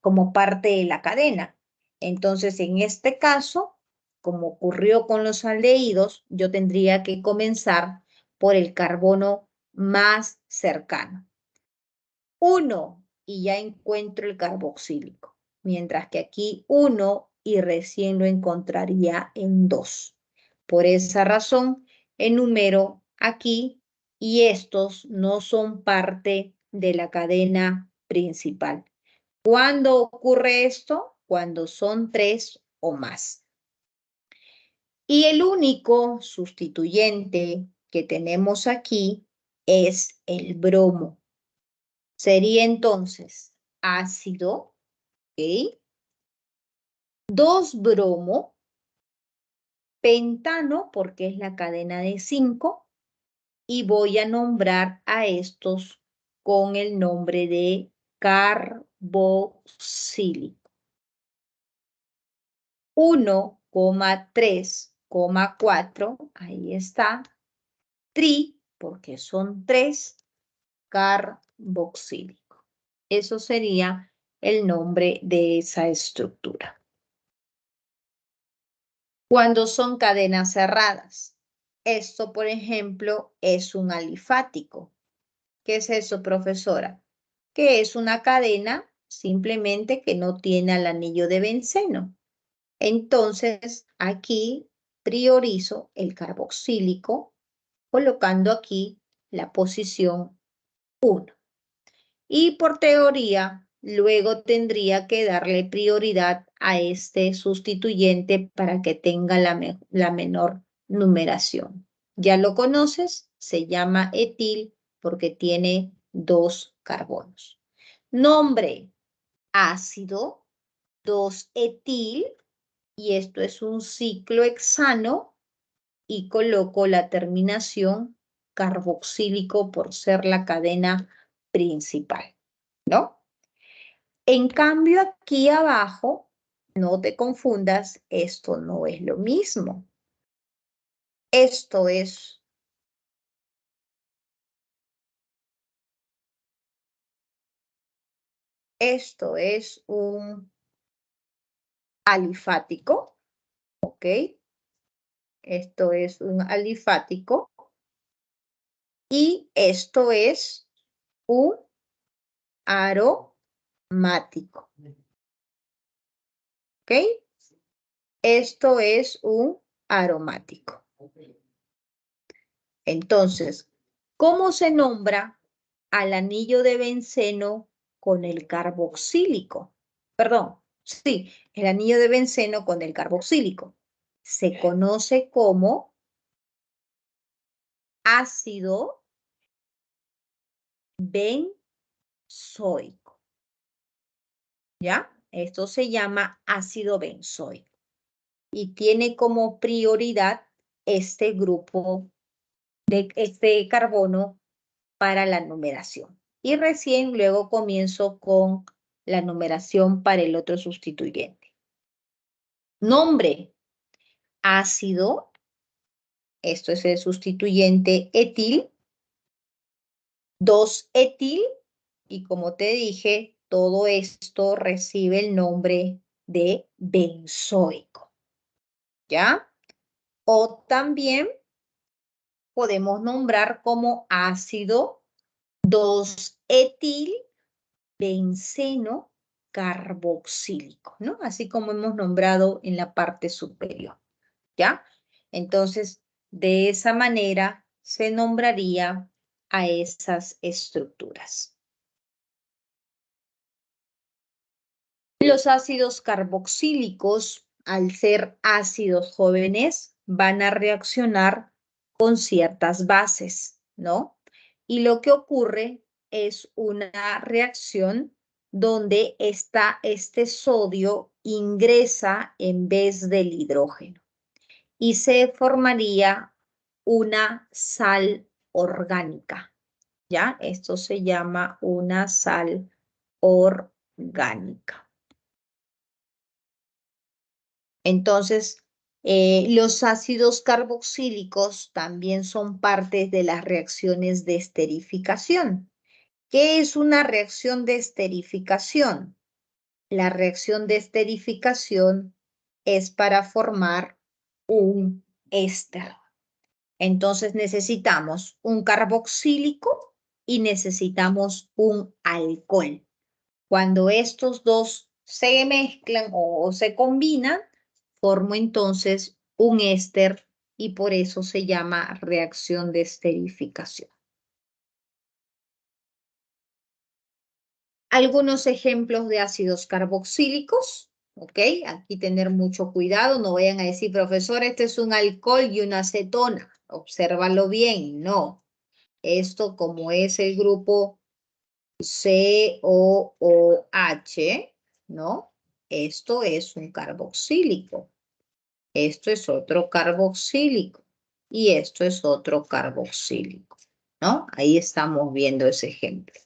como parte de la cadena. Entonces, en este caso, como ocurrió con los aldehídos, yo tendría que comenzar por el carbono más cercano. 1 y ya encuentro el carboxílico, mientras que aquí 1 y recién lo encontraría en 2. Por esa razón, enumero aquí y estos no son parte de la cadena principal. ¿Cuándo ocurre esto? Cuando son 3 o más. Y el único sustituyente que tenemos aquí es el bromo. Sería entonces ácido, ¿ok? 2-bromo, pentano, porque es la cadena de 5, y voy a nombrar a estos con el nombre de carboxílico. 1,3,4, ahí está, tri, porque son 3, carboxílico. Eso sería el nombre de esa estructura. Cuando son cadenas cerradas. Esto, por ejemplo, es un alifático. ¿Qué es eso, profesora? Que es una cadena simplemente que no tiene el anillo de benceno. Entonces, aquí priorizo el carboxílico, colocando aquí la posición 1. Y por teoría, luego tendría que darle prioridad a este sustituyente para que tenga la menor numeración. ¿Ya lo conoces? Se llama etil porque tiene 2 carbonos. Nombre, ácido, 2-etil, y esto es un ciclo hexano, y coloco la terminación carboxílico por ser la cadena principal, ¿no? En cambio, aquí abajo, no te confundas, esto no es lo mismo. Esto es un alifático, ¿ok? Esto es un alifático y esto es un aromático, ¿ok? Esto es un aromático. Entonces, ¿cómo se nombra al anillo de benceno con el carboxílico? Perdón, sí, el anillo de benceno con el carboxílico. Se conoce como ácido benzoico. ¿Ya? Esto se llama ácido benzoico. Y tiene como prioridad este grupo de este carbono para la numeración. Y recién luego comienzo con la numeración para el otro sustituyente. Nombre, ácido, esto es el sustituyente etil, 2-etil, y como te dije, todo esto recibe el nombre de benzoico, ¿ya? O también podemos nombrar como ácido 2-etil benceno carboxílico, ¿no? Así como hemos nombrado en la parte superior, ¿ya? Entonces, de esa manera se nombraría a esas estructuras. Los ácidos carboxílicos, al ser ácidos jóvenes, van a reaccionar con ciertas bases, ¿no? Y lo que ocurre es una reacción donde este sodio ingresa en vez del hidrógeno y se formaría una sal orgánica, ¿ya? Esto se llama una sal orgánica. Entonces, los ácidos carboxílicos también son parte de las reacciones de esterificación. ¿Qué es una reacción de esterificación? La reacción de esterificación es para formar un éster. Entonces necesitamos un carboxílico y necesitamos un alcohol. Cuando estos dos se mezclan o se combinan, formo entonces un éster y por eso se llama reacción de esterificación. Algunos ejemplos de ácidos carboxílicos, ¿ok? Aquí tener mucho cuidado, no vayan a decir, profesor, este es un alcohol y una acetona. Obsérvalo bien, no. Esto como es el grupo COOH, ¿no? Esto es un carboxílico. Esto es otro carboxílico. Y esto es otro carboxílico, ¿no? Ahí estamos viendo ese ejemplo.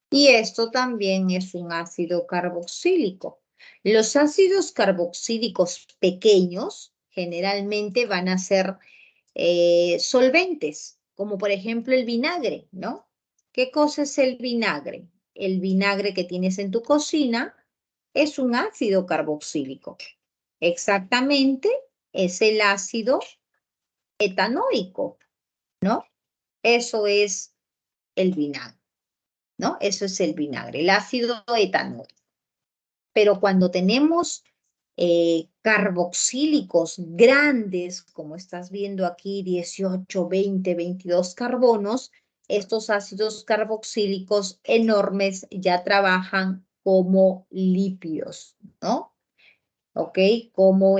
Y esto también es un ácido carboxílico. Los ácidos carboxílicos pequeños generalmente van a ser solventes, como por ejemplo el vinagre, ¿no? ¿Qué cosa es el vinagre? El vinagre que tienes en tu cocina es un ácido carboxílico. Exactamente, es el ácido etanoico, ¿no? Eso es el vinagre, ¿no? Eso es el vinagre, el ácido etanoico. Pero cuando tenemos carboxílicos grandes, como estás viendo aquí, 18, 20, 22 carbonos, estos ácidos carboxílicos enormes ya trabajan como lípidos, ¿no? ¿Ok? Como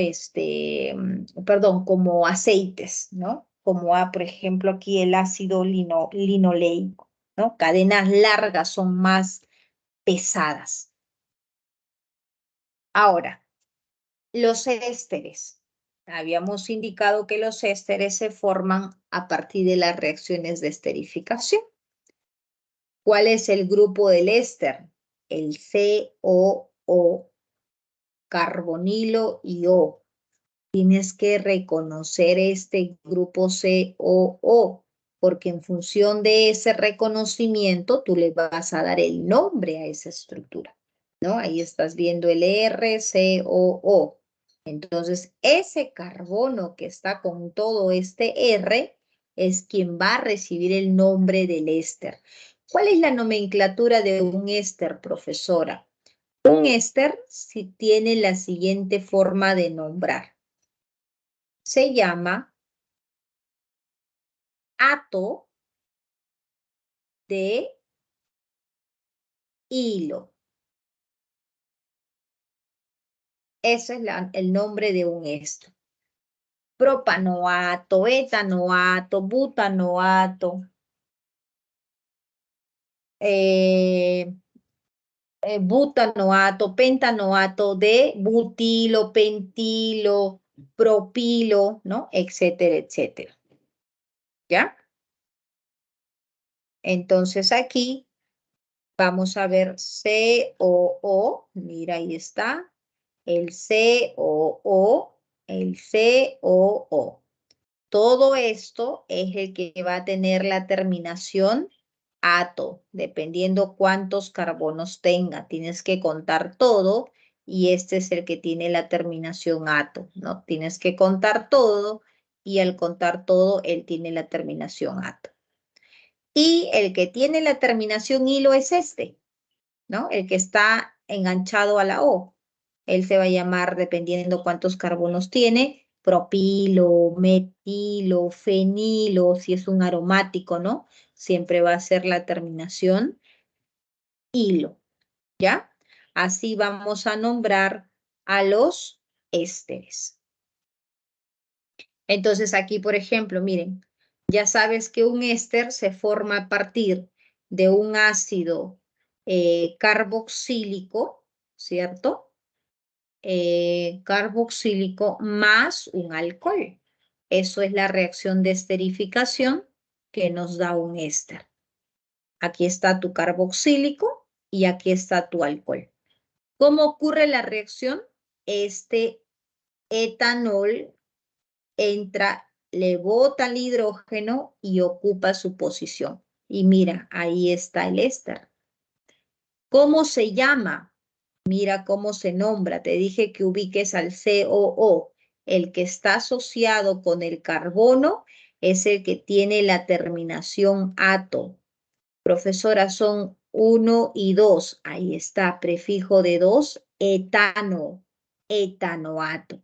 perdón, como aceites, ¿no? Como, por ejemplo, aquí el ácido linoleico, ¿no? Cadenas largas son más pesadas. Ahora, los ésteres. Habíamos indicado que los ésteres se forman a partir de las reacciones de esterificación. ¿Cuál es el grupo del éster? El COO, carbonilo y O. Tienes que reconocer este grupo COO, porque en función de ese reconocimiento tú le vas a dar el nombre a esa estructura, ¿no? Ahí estás viendo el RCOO. Entonces, ese carbono que está con todo este R es quien va a recibir el nombre del éster. ¿Cuál es la nomenclatura de un éster, profesora? Un éster si tiene la siguiente forma de nombrar. Se llama hato de hilo. Ese es el nombre de un éster. Propanoato, etanoato, butanoato, eh, butanoato, pentanoato de butilo, pentilo, propilo, ¿no? Etcétera, etcétera. ¿Ya? Entonces aquí vamos a ver COO, mira, ahí está, el COO, el COO. Todo esto es el que va a tener la terminación ato, dependiendo cuántos carbonos tenga. Tienes que contar todo y este es el que tiene la terminación ato, ¿no? Tienes que contar todo y al contar todo, él tiene la terminación ato. Y el que tiene la terminación hilo es este, ¿no? El que está enganchado a la O. Él se va a llamar, dependiendo cuántos carbonos tiene, propilo, metilo, fenilo, si es un aromático, ¿no? Siempre va a ser la terminación hilo, ¿ya? Así vamos a nombrar a los ésteres. Entonces aquí, por ejemplo, miren, ya sabes que un éster se forma a partir de un ácido carboxílico, ¿cierto? Carboxílico más un alcohol. Eso es la reacción de esterificación que nos da un éster. Aquí está tu carboxílico y aquí está tu alcohol. ¿Cómo ocurre la reacción? Este etanol entra, le bota el hidrógeno y ocupa su posición. Y mira, ahí está el éster. ¿Cómo se llama? Mira cómo se nombra. Te dije que ubiques al COO. El que está asociado con el carbono es el que tiene la terminación ato. Profesora, son 1 y 2. Ahí está, prefijo de 2, etano, etanoato.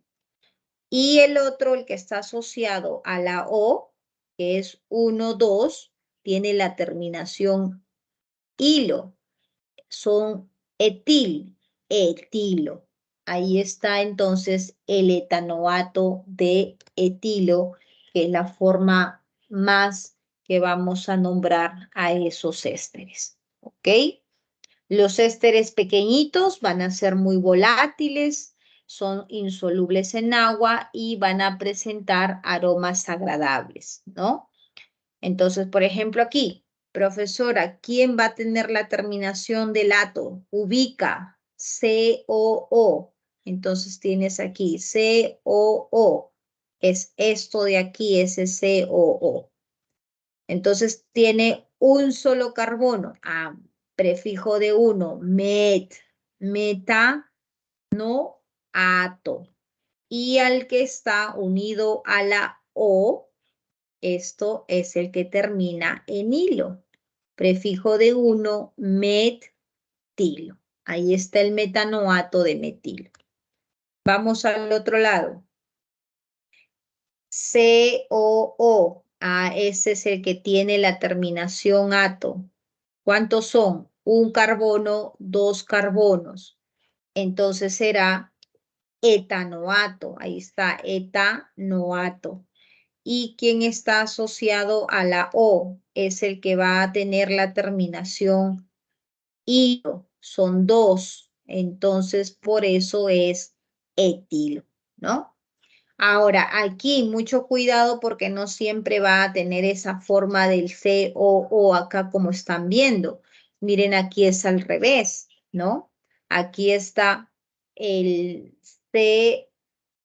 Y el otro, el que está asociado a la O, que es 1, 2, tiene la terminación hilo. Son etil, etilo. Ahí está entonces el etanoato de etilo, que es la forma más que vamos a nombrar a esos ésteres. ¿Ok? Los ésteres pequeñitos van a ser muy volátiles, son insolubles en agua y van a presentar aromas agradables, ¿no? Entonces, por ejemplo, aquí, profesora, ¿quién va a tener la terminación del ato? Ubica, COO. Entonces tienes aquí COO. Es esto de aquí, ese COO. Entonces tiene un solo carbono. Prefijo de 1, met, metanoato. Y al que está unido a la O, esto es el que termina en hilo. Prefijo de 1, metilo. Ahí está el metanoato de metilo. Vamos al otro lado. COO. Ese es el que tiene la terminación ato. ¿Cuántos son? Un carbono, dos carbonos. Entonces será etanoato. Ahí está, etanoato. ¿Y quién está asociado a la O? Es el que va a tener la terminación ilo. Son dos. Entonces, por eso es etilo, ¿no? Ahora, aquí mucho cuidado porque no siempre va a tener esa forma del COO acá como están viendo. Miren, aquí es al revés, ¿no? Aquí está el C,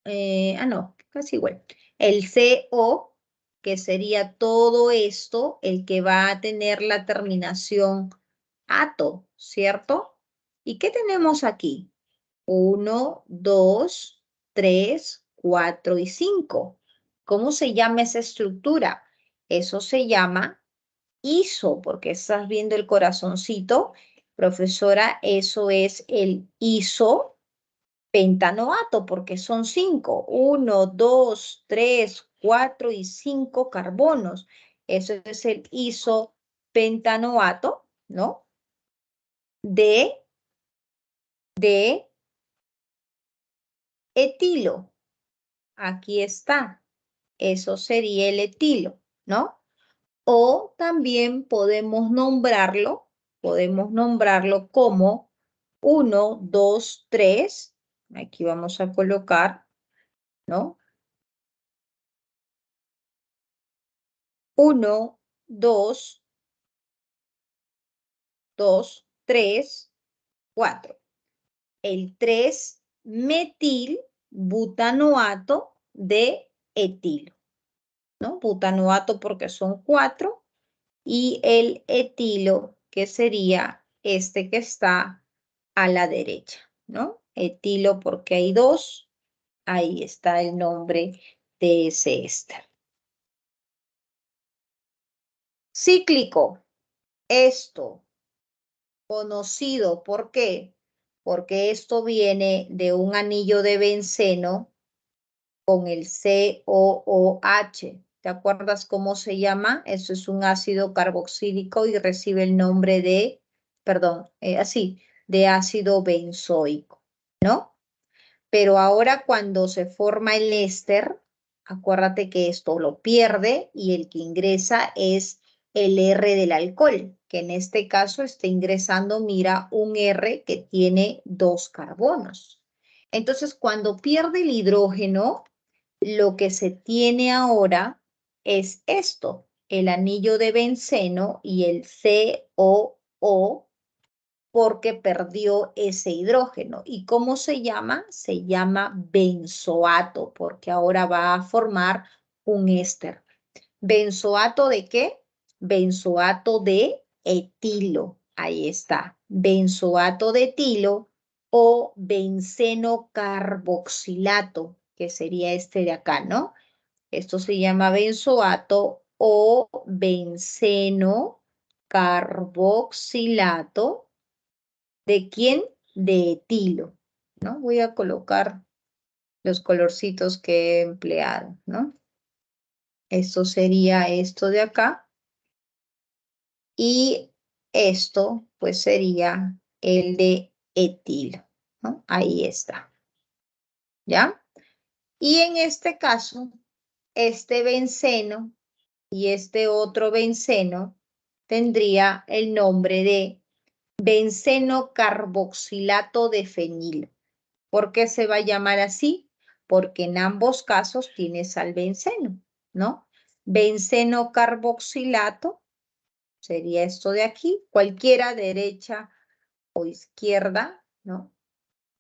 no, casi igual. El CO, que sería todo esto, el que va a tener la terminación ato, ¿cierto? ¿Y qué tenemos aquí? 1, 2, 3, 4 y 5. ¿Cómo se llama esa estructura? Eso se llama iso, porque estás viendo el corazoncito. Profesora, eso es el isopentanoato, porque son 5. 1, 2, 3, 4 y 5 carbonos. Eso es el isopentanoato, ¿no? De etilo. Aquí está. Eso sería el etilo, ¿no? O también podemos nombrarlo como 1, 2, 3. Aquí vamos a colocar, ¿no? 1, 2, 2, 3, 4. El 3-metil butanoato de etilo, ¿no? Butanoato porque son 4 y el etilo que sería este que está a la derecha, ¿no? Etilo porque hay 2, ahí está el nombre de ese éster. Cíclico, esto, conocido, ¿por qué? Porque esto viene de un anillo de benceno con el COOH. ¿Te acuerdas cómo se llama? Eso es un ácido carboxílico y recibe el nombre de, perdón, así, de ácido benzoico, ¿no? Pero ahora cuando se forma el éster, acuérdate que esto lo pierde y el que ingresa es el R del alcohol, que en este caso está ingresando, mira, un R que tiene 2 carbonos. Entonces, cuando pierde el hidrógeno, lo que se tiene ahora es esto, el anillo de benceno y el COO porque perdió ese hidrógeno. ¿Y cómo se llama? Se llama benzoato, porque ahora va a formar un éster. ¿Benzoato de qué? Benzoato de etilo. Ahí está. Benzoato de etilo o benceno carboxilato, que sería este de acá, ¿no? Esto se llama benzoato o benceno carboxilato. ¿De quién? De etilo, ¿no? Voy a colocar los colorcitos que he empleado, ¿no? Esto sería esto de acá. Y esto, pues, sería el de etilo, ¿no? Ahí está, ¿ya? Y en este caso, este benceno y este otro benceno tendría el nombre de benceno carboxilato de fenilo. ¿Por qué se va a llamar así? Porque en ambos casos tiene sal benceno, ¿no? Benceno carboxilato sería esto de aquí, cualquiera derecha o izquierda, ¿no?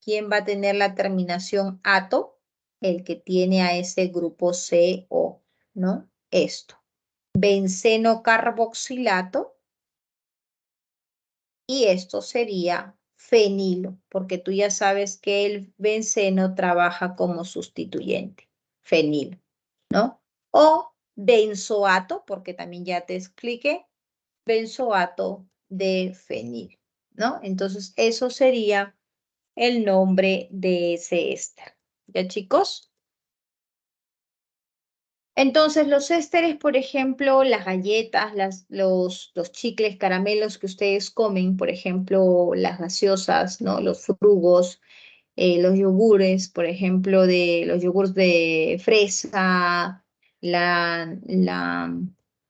¿Quién va a tener la terminación ato? El que tiene a ese grupo CO, ¿no? Esto. Benceno carboxilato y esto sería fenilo, porque tú ya sabes que el benceno trabaja como sustituyente, fenilo, ¿no? O benzoato, porque también ya te expliqué, benzoato de fenil, ¿no? Entonces, eso sería el nombre de ese éster. ¿Ya, chicos? Entonces, los ésteres, por ejemplo, las galletas, los chicles, caramelos que ustedes comen, por ejemplo, las gaseosas, ¿no? Los frugos, los yogures, por ejemplo, de los yogures de fresa, la, la,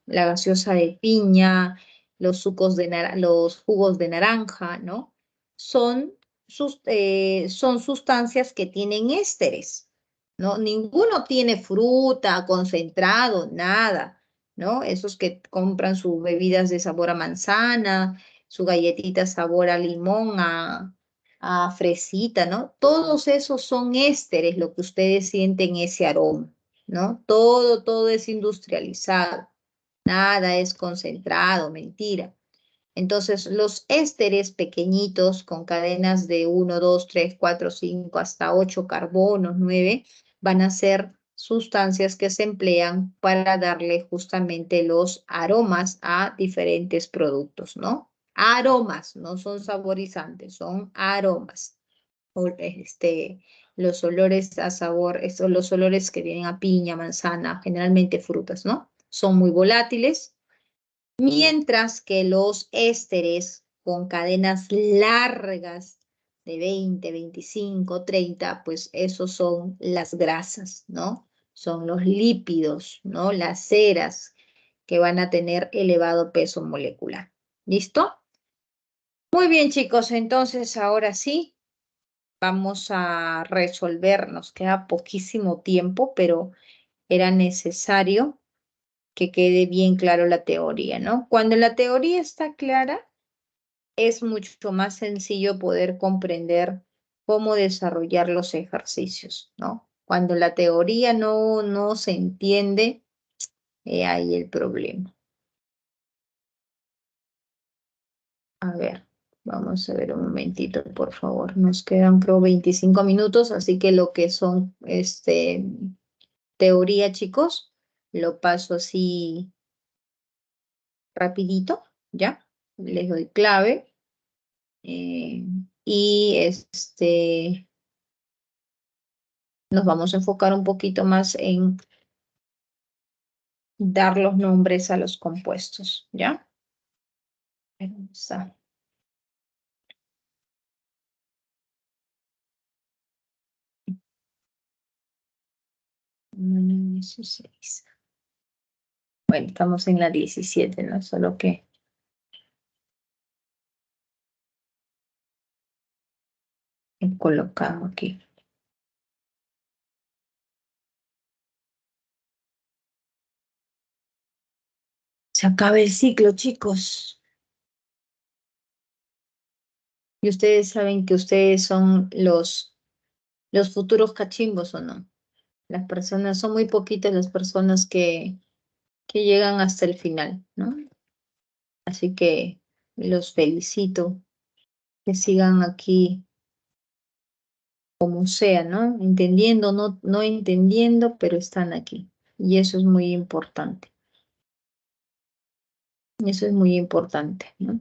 la gaseosa de piña, los jugos de naranja, ¿no? Son, son sustancias que tienen ésteres, ¿no? Ninguno tiene fruta, concentrado, nada, ¿no? Esos que compran sus bebidas de sabor a manzana, su galletita sabor a limón, a fresita, ¿no? Todos esos son ésteres, lo que ustedes sienten ese aroma, ¿no? Todo es industrializado, nada es concentrado, mentira. Entonces, los ésteres pequeñitos con cadenas de 1, 2, 3, 4, 5 hasta 8 carbonos, 9, van a ser sustancias que se emplean para darle justamente los aromas a diferentes productos, ¿no? Aromas, no son saborizantes, son aromas. Este, los olores a sabor, los olores que tienen a piña, manzana, generalmente frutas, ¿no? Son muy volátiles, mientras que los ésteres con cadenas largas de 20, 25, 30, pues esos son las grasas, ¿no? Son los lípidos, ¿no? Las ceras que van a tener elevado peso molecular. ¿Listo? Muy bien, chicos, entonces ahora sí vamos a resolver. Nos queda poquísimo tiempo, pero era necesario que quede bien claro la teoría, ¿no? Cuando la teoría está clara, es mucho más sencillo poder comprender cómo desarrollar los ejercicios, ¿no? Cuando la teoría no se entiende, ahí el problema. A ver, vamos a ver un momentito, por favor. Nos quedan, creo, 25 minutos, así que lo que son, teoría, chicos, lo paso así rapidito, ¿ya? Les doy clave. Y nos vamos a enfocar un poquito más en dar los nombres a los compuestos, ¿ya? Vamos a- 16. Bueno, estamos en la 17, ¿no? Solo que he colocado aquí. Se acaba el ciclo, chicos. Y ustedes saben que ustedes son los futuros cachimbos, ¿o no? Las personas, son muy poquitas las personas que llegan hasta el final, ¿no? Así que los felicito, que sigan aquí como sea, ¿no? Entendiendo, no entendiendo, pero están aquí. Y eso es muy importante. Eso es muy importante, ¿no?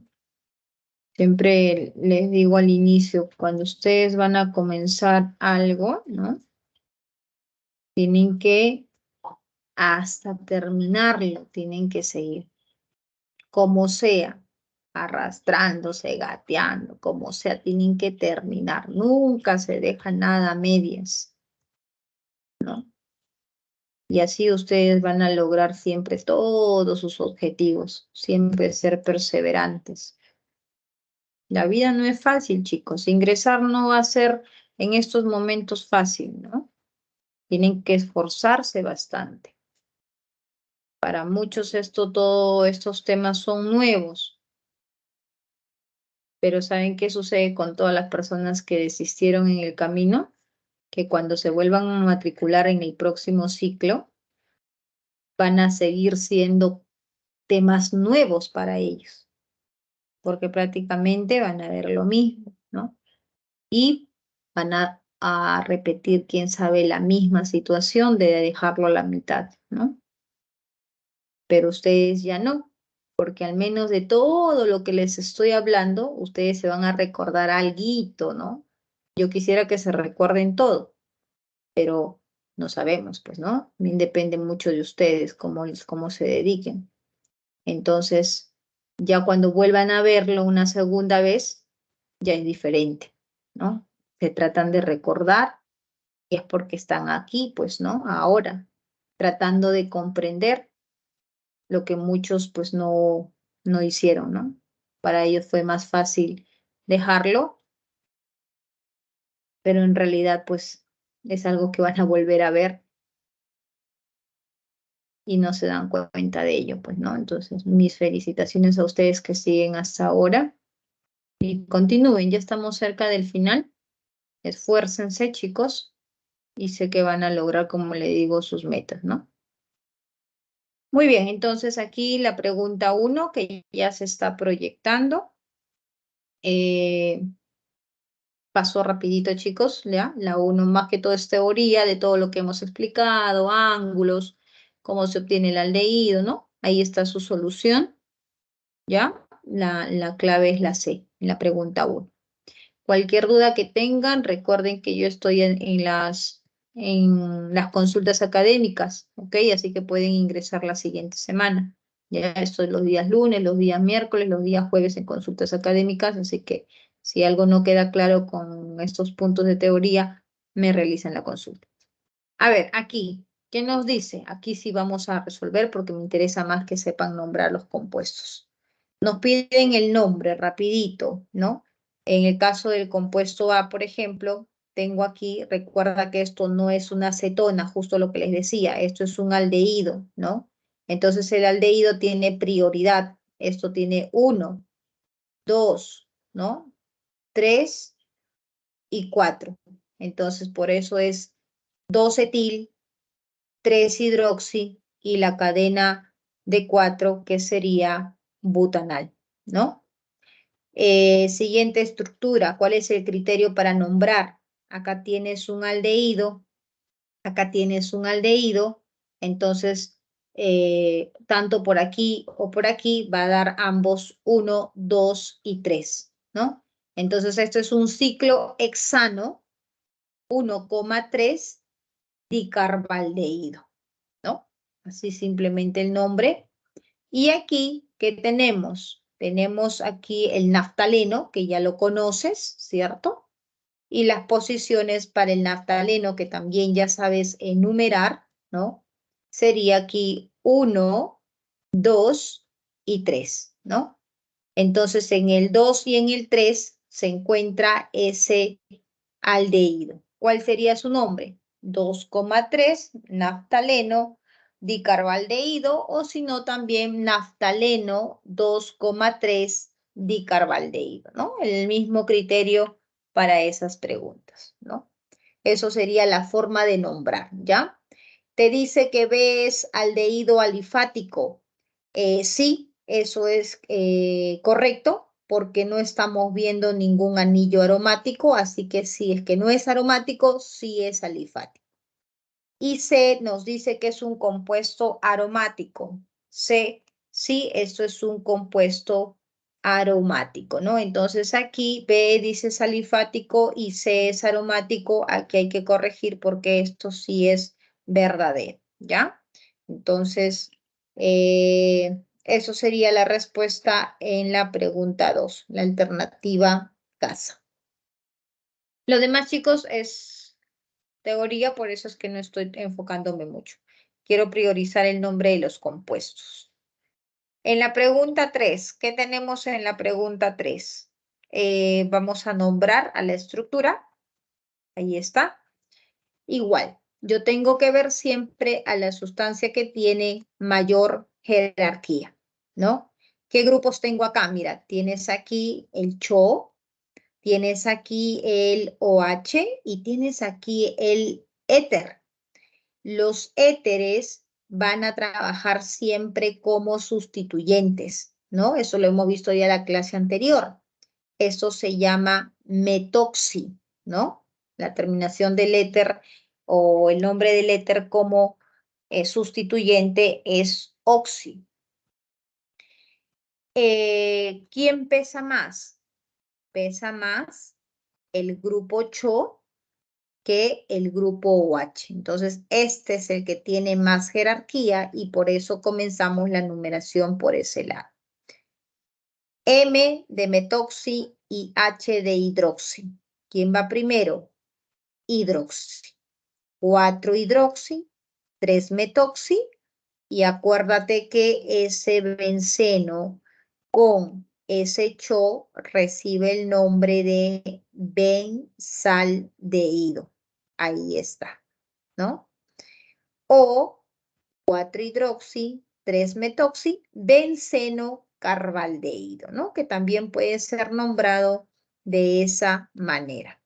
Siempre les digo al inicio, cuando ustedes van a comenzar algo, ¿no? Tienen que hasta terminarlo, tienen que seguir, como sea, arrastrándose, gateando, como sea, tienen que terminar. Nunca se deja nada a medias, ¿no? Y así ustedes van a lograr siempre todos sus objetivos, siempre ser perseverantes. La vida no es fácil, chicos. Ingresar no va a ser en estos momentos fácil, ¿no? Tienen que esforzarse bastante. Para muchos todos estos temas son nuevos, pero ¿saben qué sucede con todas las personas que desistieron en el camino? Que cuando se vuelvan a matricular en el próximo ciclo, van a seguir siendo temas nuevos para ellos. porque prácticamente van a ver lo mismo, ¿no? Y van a repetir, quién sabe, la misma situación de dejarlo a la mitad, ¿no? Pero ustedes ya no, porque al menos de todo lo que les estoy hablando, ustedes se van a recordar alguito, ¿no? Yo quisiera que se recuerden todo, pero no sabemos, pues, ¿no? Depende mucho de ustedes, cómo se dediquen. Entonces, ya cuando vuelvan a verlo una segunda vez, ya es diferente, ¿no? Se tratan de recordar y es porque están aquí, pues, ¿no? Ahora, tratando de comprender lo que muchos, pues, no hicieron, ¿no? Para ellos fue más fácil dejarlo, pero en realidad, pues, es algo que van a volver a ver y no se dan cuenta de ello, pues, ¿no? Entonces, mis felicitaciones a ustedes que siguen hasta ahora y continúen, ya estamos cerca del final. Esfuércense, chicos, y sé que van a lograr, como le digo, sus metas, ¿no? Muy bien, entonces aquí la pregunta 1 que ya se está proyectando. Pasó rapidito, chicos, ¿ya? La 1 más que todo es teoría de todo lo que hemos explicado, ángulos, cómo se obtiene el aldehído, ¿no? Ahí está su solución, ¿ya? La clave es la C, en la pregunta 1. Cualquier duda que tengan, recuerden que yo estoy en las consultas académicas, ¿ok? Así que pueden ingresar la siguiente semana. Ya estoy los días lunes, los días miércoles, los días jueves en consultas académicas, así que si algo no queda claro con estos puntos de teoría, me realizan la consulta. A ver, aquí, ¿qué nos dice? Aquí sí vamos a resolver porque me interesa más que sepan nombrar los compuestos. Nos piden el nombre rapidito, ¿no? En el caso del compuesto A, por ejemplo, tengo aquí, recuerda que esto no es una acetona, justo lo que les decía, esto es un aldehído, ¿no? Entonces el aldehído tiene prioridad. Esto tiene 1, 2, ¿no? 3 y 4. Entonces por eso es 2-etil, 3-hidroxi y la cadena de 4 que sería butanal, ¿no? Siguiente estructura, ¿cuál es el criterio para nombrar? Acá tienes un aldehído, acá tienes un aldehído, entonces tanto por aquí o por aquí va a dar ambos 1, 2 y 3, ¿no? Entonces esto es un ciclo hexano 1,3 dicarbaldehído, ¿no? Así simplemente el nombre. Y aquí, ¿qué tenemos? Tenemos aquí el naftaleno, que ya lo conoces, ¿cierto? Y las posiciones para el naftaleno, que también ya sabes enumerar, ¿no? Sería aquí 1, 2 y 3, ¿no? Entonces, en el 2 y en el 3 se encuentra ese aldehído. ¿Cuál sería su nombre? 2,3 naftaleno dicarbaldehído o si no también naftaleno 2,3 dicarbaldehído, ¿no? El mismo criterio para esas preguntas, ¿no? Eso sería la forma de nombrar, ¿ya? Te dice que ves aldehído alifático. Sí, eso es correcto, porque no estamos viendo ningún anillo aromático, así que si es que no es aromático, sí es alifático. Y C nos dice que es un compuesto aromático. C, sí, esto es un compuesto aromático, ¿no? Entonces aquí B dice es alifático y C es aromático. Aquí hay que corregir porque esto sí es verdadero, ¿ya? Entonces, eso sería la respuesta en la pregunta 2, la alternativa casa. Lo demás, chicos, es teoría, por eso es que no estoy enfocándome mucho. Quiero priorizar el nombre de los compuestos. En la pregunta 3, ¿qué tenemos en la pregunta 3? Vamos a nombrar a la estructura. Ahí está. Igual, yo tengo que ver siempre a la sustancia que tiene mayor jerarquía, ¿no? ¿Qué grupos tengo acá? Mira, tienes aquí el CHO, tienes aquí el OH y tienes aquí el éter. Los éteres van a trabajar siempre como sustituyentes. ¿no? Eso lo hemos visto ya en la clase anterior. Eso se llama metoxi, ¿no? La terminación del éter o el nombre del éter como sustituyente es oxi. ¿Quién pesa más? Pesa más el grupo CHO que el grupo OH. Entonces, este es el que tiene más jerarquía y por eso comenzamos la numeración por ese lado. M de metoxi y H de hidroxi. ¿Quién va primero? Hidroxi. 4 hidroxi, 3 metoxi y acuérdate que ese benceno con ese CHO recibe el nombre de benzaldehído. Ahí está, ¿no? O 4 hidroxi, 3 metoxi, benceno carbaldehído, ¿no? Que también puede ser nombrado de esa manera.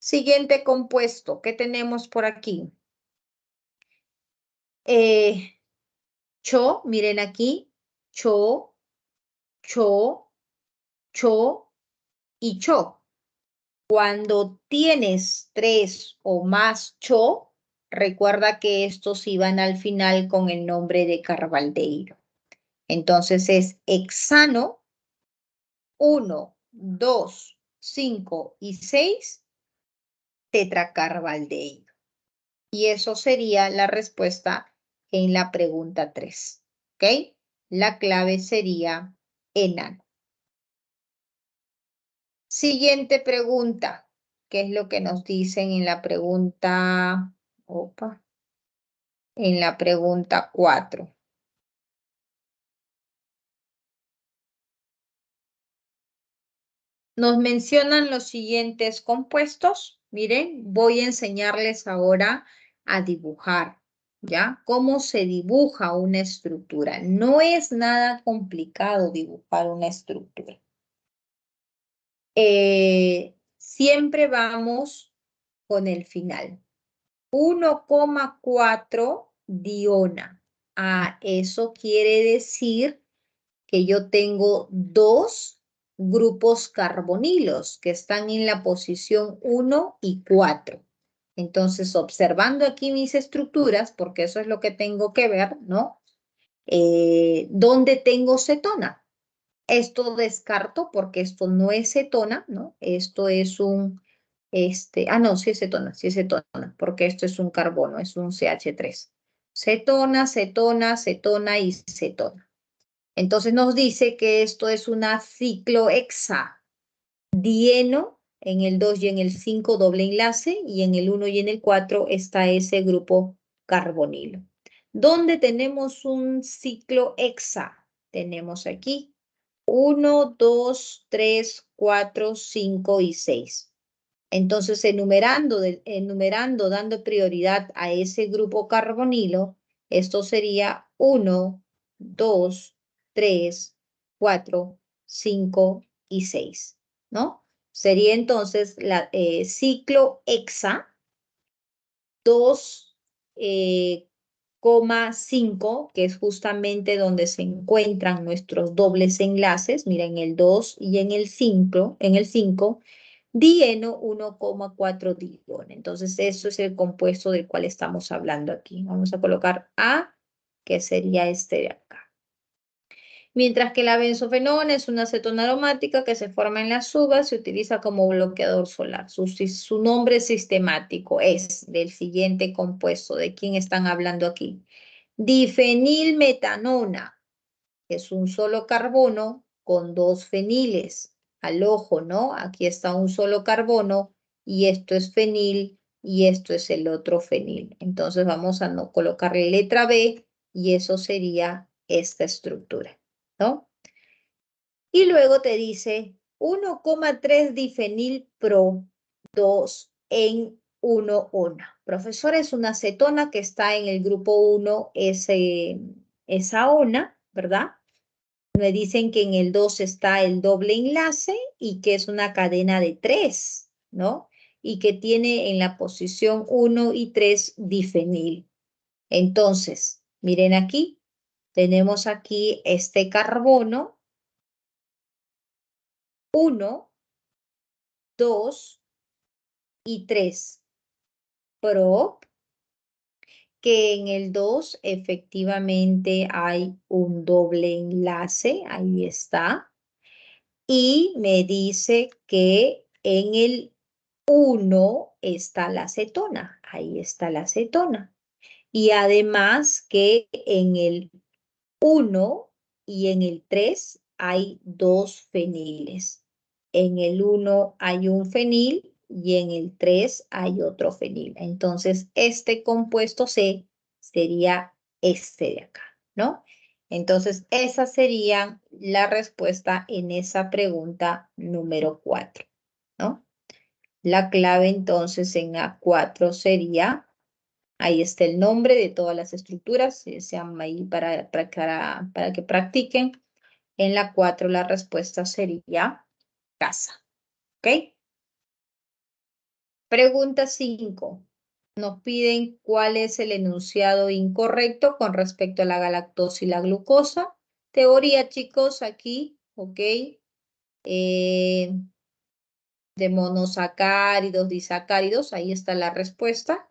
Siguiente compuesto, ¿qué tenemos por aquí? CHO, miren aquí, CHO, CHO, CHO y CHO. Cuando tienes 3 o más CHO, recuerda que estos iban al final con el nombre de carbaldehído. Entonces es hexano 1, 2, 5 y 6 tetracarbaldehído. Y eso sería la respuesta en la pregunta 3. ¿Ok? La clave sería enano. Siguiente pregunta. ¿Qué es lo que nos dicen en la pregunta? Opa, en la pregunta 4. Nos mencionan los siguientes compuestos. Miren, voy a enseñarles ahora a dibujar, ¿ya? ¿Cómo se dibuja una estructura? No es nada complicado dibujar una estructura. Siempre vamos con el final. 1,4 diona. Ah, eso quiere decir que yo tengo 2 grupos carbonilos que están en la posición 1 y 4. Entonces, observando aquí mis estructuras, porque eso es lo que tengo que ver, ¿no? ¿Dónde tengo cetona? Esto descarto porque esto no es cetona, ¿no? Esto es un, no, sí es cetona, porque esto es un carbono, es un CH3. Cetona, cetona, cetona y cetona. Entonces nos dice que esto es una ciclohexadieno, en el 2 y en el 5 doble enlace, y en el 1 y en el 4 está ese grupo carbonilo. ¿Dónde tenemos un ciclohexa? Tenemos aquí 1, 2, 3, 4, 5 y 6. Entonces, enumerando, dando prioridad a ese grupo carbonilo, esto sería 1, 2, 3, 4, 5 y 6, ¿no? Sería entonces la ciclo hexa 2,5, que es justamente donde se encuentran nuestros dobles enlaces, mira, en el 2 y en el 5, dieno 1,4 dieno. Entonces, eso es el compuesto del cual estamos hablando aquí. Vamos a colocar A, que sería este de acá. Mientras que la benzofenona es una acetona aromática que se forma en las uvas, se utiliza como bloqueador solar. Su nombre sistemático es del siguiente compuesto. ¿De quién están hablando aquí? Difenilmetanona. Es un solo carbono con 2 feniles. Al ojo, ¿no? Aquí está un solo carbono y esto es fenil y esto es el otro fenil. Entonces vamos a no colocarle letra B y eso sería esta estructura, ¿no? Y luego te dice 1,3 difenil pro 2 en 1,1. Profesor, es una cetona que está en el grupo 1, esa ona, ¿verdad? Me dicen que en el 2 está el doble enlace y que es una cadena de 3, ¿no? Y que tiene en la posición 1 y 3 difenil. Entonces, miren aquí, Tenemos aquí este carbono, 1, 2 y 3. Prop, que en el 2 efectivamente hay un doble enlace, ahí está. Y me dice que en el 1 está la acetona, ahí está la acetona. Y además que en el 1 y en el 3 hay 2 feniles. En el 1 hay un fenil y en el 3 hay otro fenil. Entonces, este compuesto C sería este de acá, ¿no? Entonces, esa sería la respuesta en esa pregunta número 4, ¿no? La clave entonces en A4 sería, ahí está el nombre de todas las estructuras, se llama ahí para que practiquen. En la 4 la respuesta sería casa. ¿Ok? Pregunta 5. Nos piden cuál es el enunciado incorrecto con respecto a la galactosa y la glucosa. Teoría, chicos, aquí, ¿ok? De monosacáridos, disacáridos, ahí está la respuesta.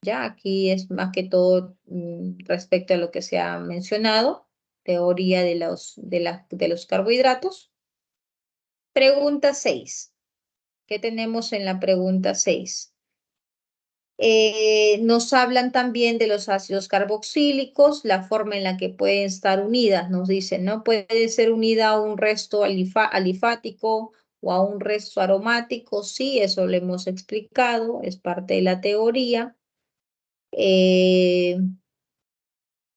Ya, aquí es más que todo respecto a lo que se ha mencionado, teoría de los carbohidratos. Pregunta 6. ¿Qué tenemos en la pregunta 6? Nos hablan también de los ácidos carboxílicos, la forma en la que pueden estar unidas, nos dicen, ¿no? Puede ser unida a un resto alifático o a un resto aromático, sí, eso lo hemos explicado, es parte de la teoría.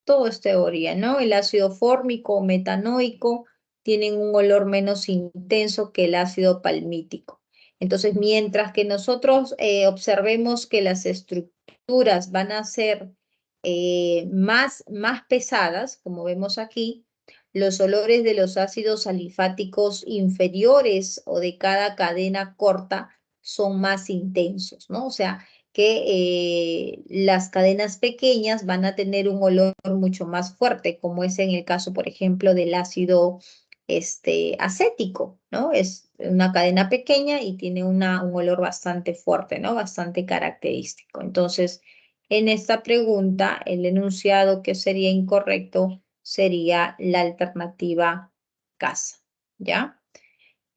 Todo es teoría, ¿no? El ácido fórmico o metanoico tienen un olor menos intenso que el ácido palmítico. Entonces, mientras que nosotros observemos que las estructuras van a ser más pesadas, como vemos aquí, los olores de los ácidos alifáticos inferiores o de cada cadena corta son más intensos, ¿no? O sea, que las cadenas pequeñas van a tener un olor mucho más fuerte, como es en el caso, por ejemplo, del ácido acético, ¿no? Es una cadena pequeña y tiene un olor bastante fuerte, ¿no? Bastante característico. Entonces, en esta pregunta, el enunciado que sería incorrecto sería la alternativa casa, ¿ya?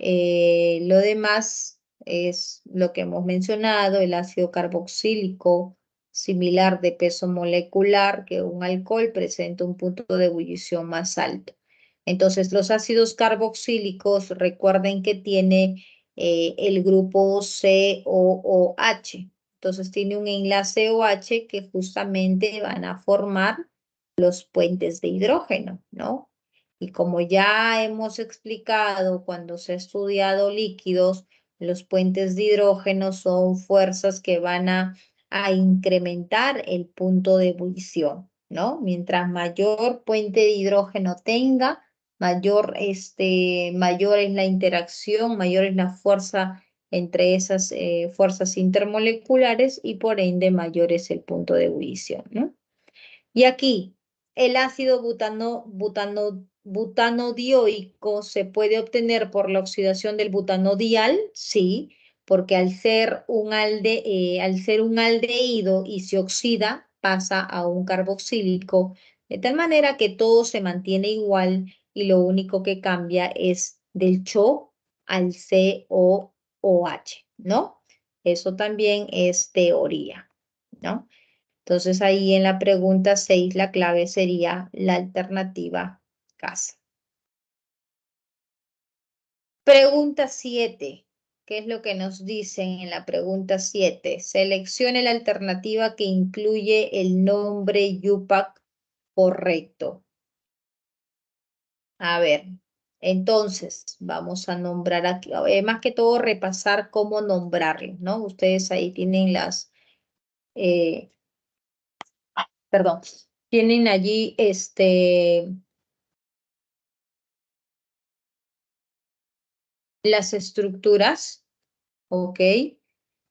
Lo demás es lo que hemos mencionado, el ácido carboxílico similar de peso molecular que un alcohol presenta un punto de ebullición más alto. Entonces, los ácidos carboxílicos, recuerden que tiene el grupo COOH. Entonces, tiene un enlace OH que justamente van a formar los puentes de hidrógeno, ¿no? Y como ya hemos explicado cuando se ha estudiado líquidos, los puentes de hidrógeno son fuerzas que van a incrementar el punto de ebullición, ¿no? Mientras mayor puente de hidrógeno tenga, mayor es la interacción, mayor es la fuerza entre esas fuerzas intermoleculares y por ende mayor es el punto de ebullición, ¿no? Y aquí, el ácido butanodioico se puede obtener por la oxidación del butanodial, sí, porque al ser un aldehído y se oxida, pasa a un carboxílico, de tal manera que todo se mantiene igual y lo único que cambia es del CHO al COOH, ¿no? Eso también es teoría, ¿no? Entonces ahí en la pregunta 6 la clave sería la alternativa casa. Pregunta 7. ¿Qué es lo que nos dicen en la pregunta 7? Seleccione la alternativa que incluye el nombre Yupac correcto. A ver, entonces vamos a nombrar aquí, más que todo repasar cómo nombrarlo, ¿no? Ustedes ahí tienen eh, perdón, tienen allí las estructuras, ¿ok?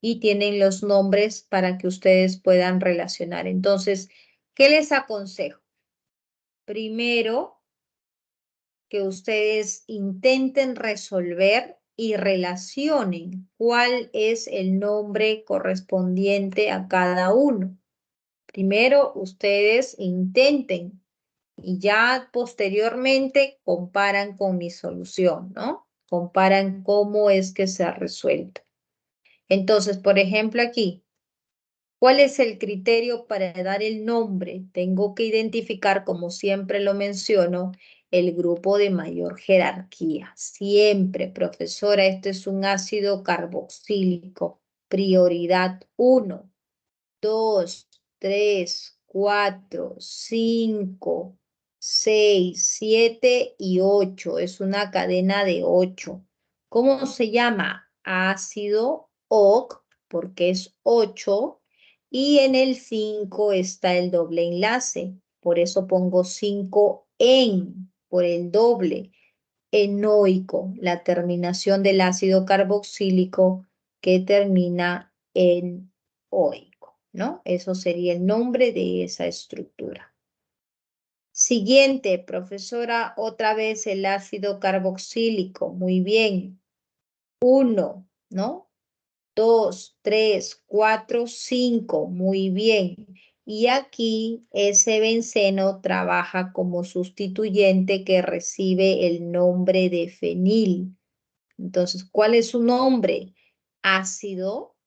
Y tienen los nombres para que ustedes puedan relacionar. Entonces, ¿qué les aconsejo? primero que ustedes intenten resolver y relacionen cuál es el nombre correspondiente a cada uno. Primero ustedes intenten y ya posteriormente comparan con mi solución, ¿no? Comparan cómo es que se ha resuelto. Entonces, por ejemplo, aquí, ¿cuál es el criterio para dar el nombre? Tengo que identificar, como siempre lo menciono, el grupo de mayor jerarquía. Siempre, profesora, este es un ácido carboxílico. Prioridad 1, 2, 3, 4, 5, 6, 7 y 8. Es una cadena de 8. ¿Cómo se llama? Ácido OC, porque es 8. Y en el 5 está el doble enlace. Por eso pongo 5-en, por el doble. Enoico, la terminación del ácido carboxílico que termina en oico, ¿no? Eso sería el nombre de esa estructura. Siguiente, profesora, otra vez el ácido carboxílico. Muy bien. 1, ¿no? 2, 3, 4, 5. Muy bien. Y aquí ese benceno trabaja como sustituyente que recibe el nombre de fenil. Entonces, ¿cuál es su nombre? Ácido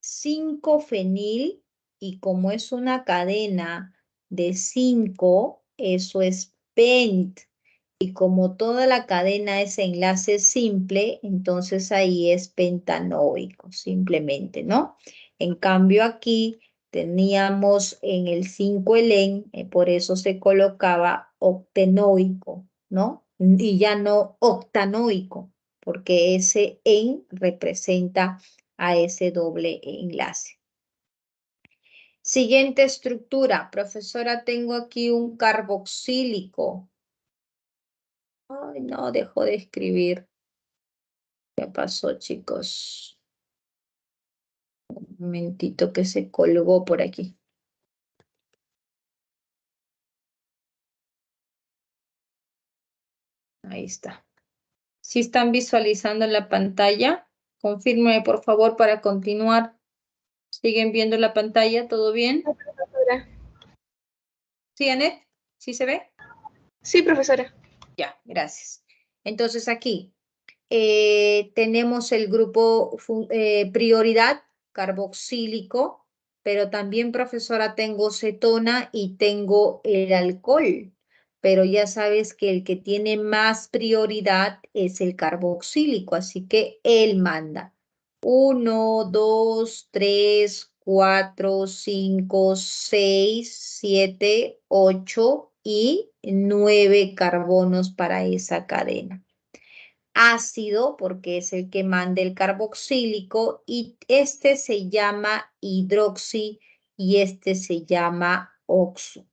5-fenil, y como es una cadena de 5, eso es pent. Y como toda la cadena es enlace simple, entonces ahí es pentanoico, simplemente, ¿no? En cambio aquí teníamos en el 5-elen, por eso se colocaba octenoico, ¿no? Y ya no octanoico, porque ese en representa a ese doble enlace. Siguiente estructura, profesora, tengo aquí un carboxílico. Ay, no, dejó de escribir. ¿Qué pasó, chicos? Un momentito que se colgó por aquí. Ahí está. ¿Sí están visualizando en la pantalla? Confírmeme, por favor, para continuar. ¿Siguen viendo la pantalla? ¿Todo bien? Profesora. ¿Sí, Anet? ¿Sí se ve? Sí, profesora. Ya, gracias. Entonces aquí tenemos el grupo prioridad carboxílico, pero también, profesora, tengo cetona y tengo el alcohol. Pero ya sabes que el que tiene más prioridad es el carboxílico, así que él manda. 1, 2, 3, 4, 5, 6, 7, 8 y 9 carbonos para esa cadena. Ácido, porque es el que manda el carboxílico, y este se llama hidroxi y este se llama oxo.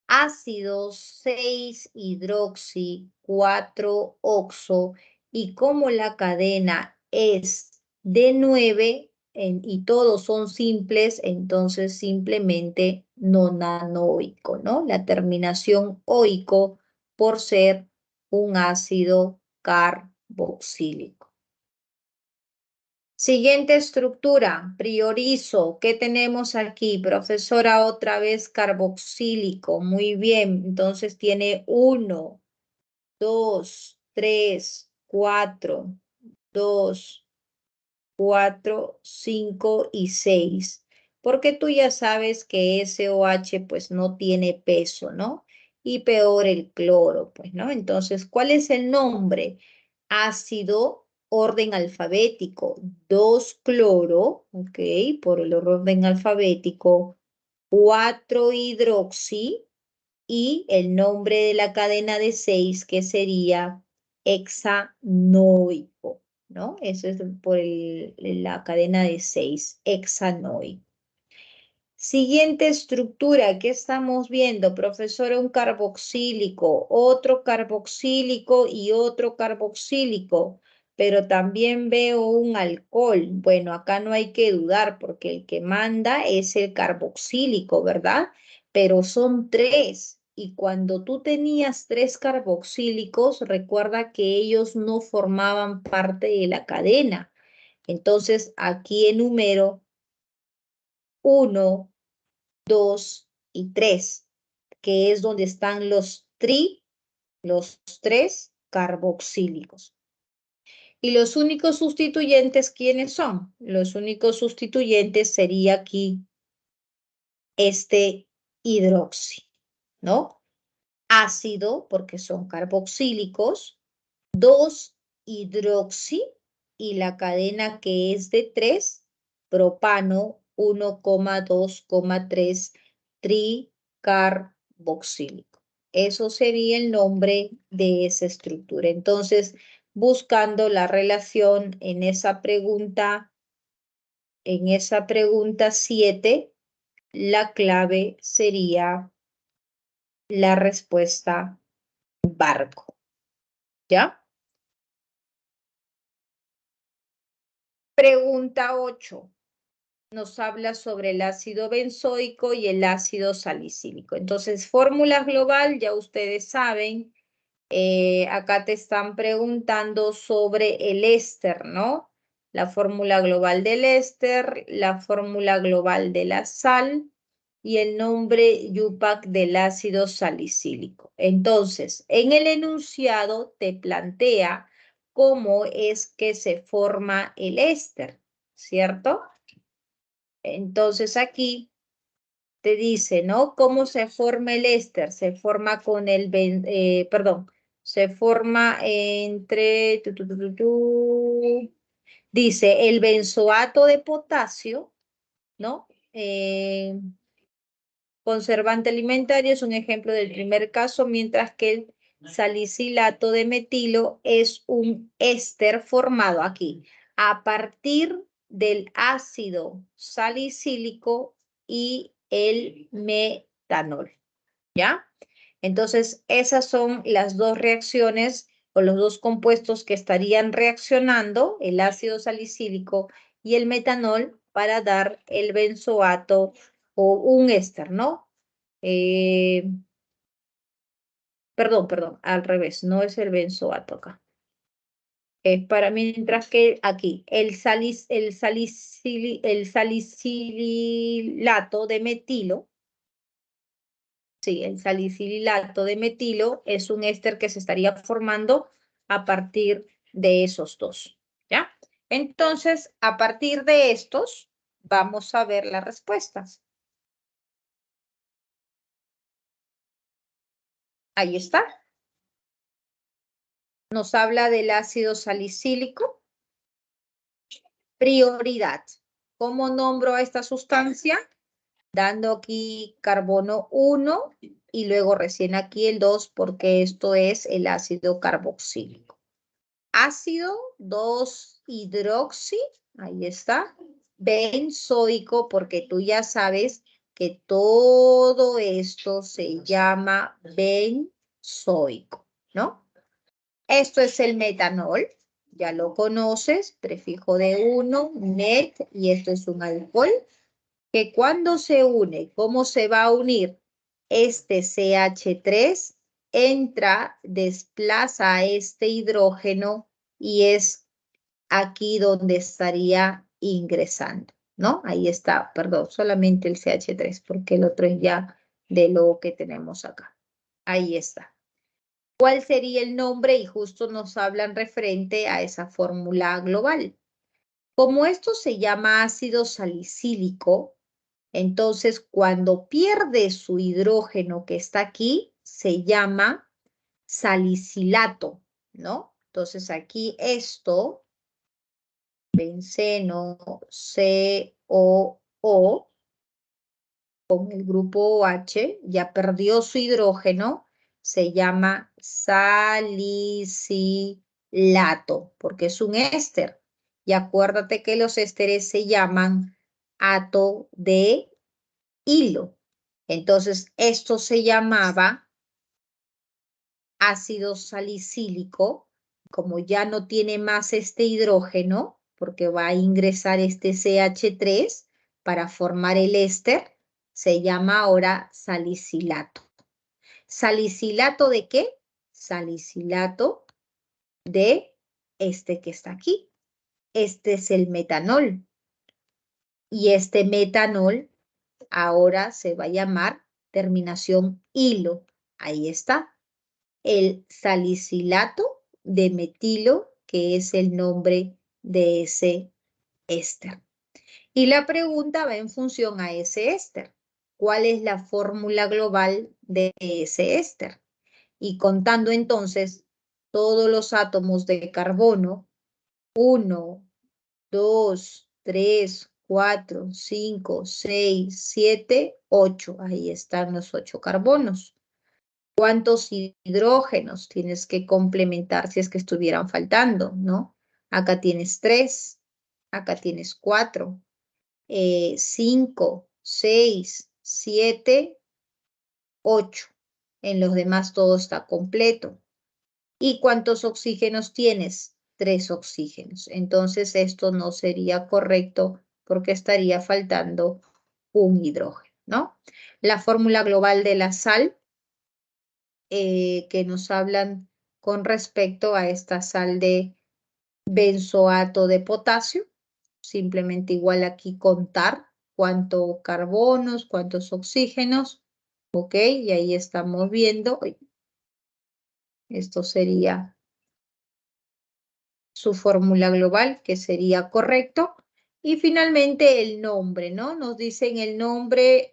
Ácido 6 hidroxi 4 oxo, y como la cadena es de 9 y todos son simples, entonces simplemente nonanoico, ¿no? La terminación oico por ser un ácido carboxílico. Siguiente estructura, priorizo. ¿Qué tenemos aquí? Profesora, otra vez carboxílico. Muy bien, entonces tiene 1, 2, 3, 4, 2, 4, 5 y 6. Porque tú ya sabes que SOH pues no tiene peso, ¿no? Y peor el cloro, pues, ¿no? Entonces, ¿cuál es el nombre? Ácido, orden alfabético, 2-cloro, ¿ok? Por el orden alfabético, 4-hidroxi y el nombre de la cadena de 6 que sería hexanoico, ¿no? Eso es por la cadena de 6, hexanoico. Siguiente estructura, ¿qué estamos viendo, profesora? Un carboxílico, otro carboxílico y otro carboxílico, pero también veo un alcohol. Bueno, acá no hay que dudar porque el que manda es el carboxílico, ¿verdad? Pero son 3. y cuando tú tenías 3 carboxílicos, recuerda que ellos no formaban parte de la cadena. Entonces, aquí enumero 1, 2 y 3, que es donde están los 3 carboxílicos. ¿Y los únicos sustituyentes quiénes son? Los únicos sustituyentes sería aquí este hidroxi, ¿no? Ácido, porque son carboxílicos, 2-hidroxi y la cadena que es de 3, propano 1,2,3 tricarboxílico. Eso sería el nombre de esa estructura. Entonces, buscando la relación en esa pregunta 7, la clave sería la respuesta barco. ¿Ya? Pregunta 8. Nos habla sobre el ácido benzoico y el ácido salicílico. Entonces, fórmula global, ya ustedes saben, acá te están preguntando sobre el éster, ¿no? La fórmula global del éster, la fórmula global de la sal y el nombre IUPAC del ácido salicílico. Entonces, en el enunciado te plantea cómo es que se forma el éster, ¿cierto? Entonces aquí te dice, ¿no? ¿Cómo se forma el éster? Se forma con el, se forma entre, dice, el benzoato de potasio, ¿no? Conservante alimentario es un ejemplo del primer caso, mientras que el salicilato de metilo es un éster formado aquí a partir del ácido salicílico y el metanol, ¿ya? Entonces, esas son las dos reacciones o los dos compuestos que estarían reaccionando, el ácido salicílico y el metanol, para dar el benzoato o un éster, ¿no? Perdón, al revés, no es el benzoato acá. Es para mientras que aquí el salicililato de metilo, sí, el salicililato de metilo es un éster que se estaría formando a partir de esos dos, ¿ya? Entonces, a partir de estos, vamos a ver las respuestas. Ahí está. Nos habla del ácido salicílico. Prioridad. ¿Cómo nombro a esta sustancia? Dando aquí carbono 1 y luego recién aquí el 2 porque esto es el ácido carboxílico. Ácido 2-hidroxi, ahí está. Benzoico, porque tú ya sabes que todo esto se llama benzoico, ¿no? Esto es el metanol, ya lo conoces, prefijo de 1, met, y esto es un alcohol, que cuando se une, ¿cómo se va a unir? Este CH3 entra, desplaza a este hidrógeno y es aquí donde estaría ingresando, ¿no? Ahí está, perdón, solamente el CH3, porque el otro es ya de lo que tenemos acá. Ahí está. ¿Cuál sería el nombre? Y justo nos hablan referente a esa fórmula global. Como esto se llama ácido salicílico, entonces cuando pierde su hidrógeno que está aquí, se llama salicilato, ¿no? Entonces aquí esto, benceno, COO, con el grupo OH, ya perdió su hidrógeno, se llama salicilato, porque es un éster. Y acuérdate que los ésteres se llaman ato de hilo. Entonces, esto se llamaba ácido salicílico, como ya no tiene más este hidrógeno, porque va a ingresar este CH3 para formar el éster, se llama ahora salicilato. ¿Salicilato de qué? Salicilato de este que está aquí. Este es el metanol. Y este metanol ahora se va a llamar terminación hilo. Ahí está. El salicilato de metilo, que es el nombre de ese éster. Y la pregunta va en función a ese éster. ¿Cuál es la fórmula global de ese éster? Y contando entonces todos los átomos de carbono, 1, 2, 3, 4, 5, 6, 7, 8. Ahí están los 8 carbonos. ¿Cuántos hidrógenos tienes que complementar si es que estuvieran faltando, no? Acá tienes 3, acá tienes 4, 5, 6, 7, 8. En los demás todo está completo. ¿Y cuántos oxígenos tienes? 3 oxígenos. Entonces esto no sería correcto porque estaría faltando un hidrógeno, ¿no? La fórmula global de la sal que nos hablan con respecto a esta sal de benzoato de potasio. Simplemente igual aquí contar cuántos carbonos, cuántos oxígenos, ¿ok? Y ahí estamos viendo, esto sería su fórmula global, que sería correcto. Y finalmente el nombre, ¿no? Nos dicen el nombre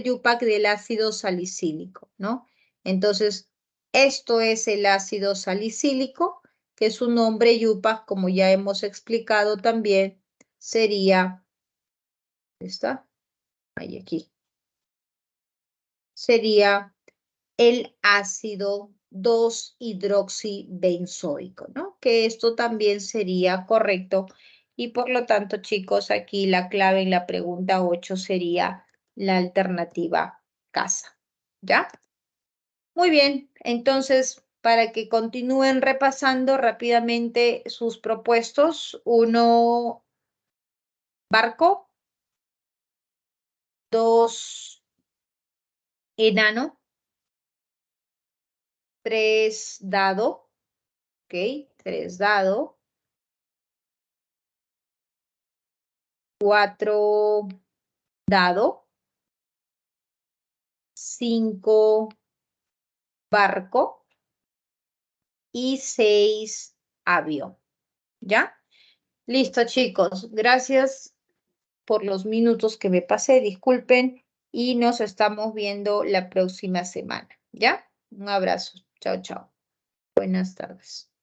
Yupac del ácido salicílico, ¿no? Entonces, esto es el ácido salicílico, que su nombre Yupac, como ya hemos explicado también, sería, ¿está? Ahí aquí. Sería el ácido 2-hidroxibenzoico, ¿no? Que esto también sería correcto. Y por lo tanto, chicos, aquí la clave en la pregunta 8 sería la alternativa casa, ¿ya? Muy bien, entonces, para que continúen repasando rápidamente sus propuestos, 1 barco, 2 enano, 3 dado, ¿ok? 3 dado, 4 dado, 5 barco y 6 avión, ¿ya? Listo, chicos. Gracias por los minutos que me pasé, disculpen, y nos estamos viendo la próxima semana, ¿ya? Un abrazo. Chao, chao. Buenas tardes.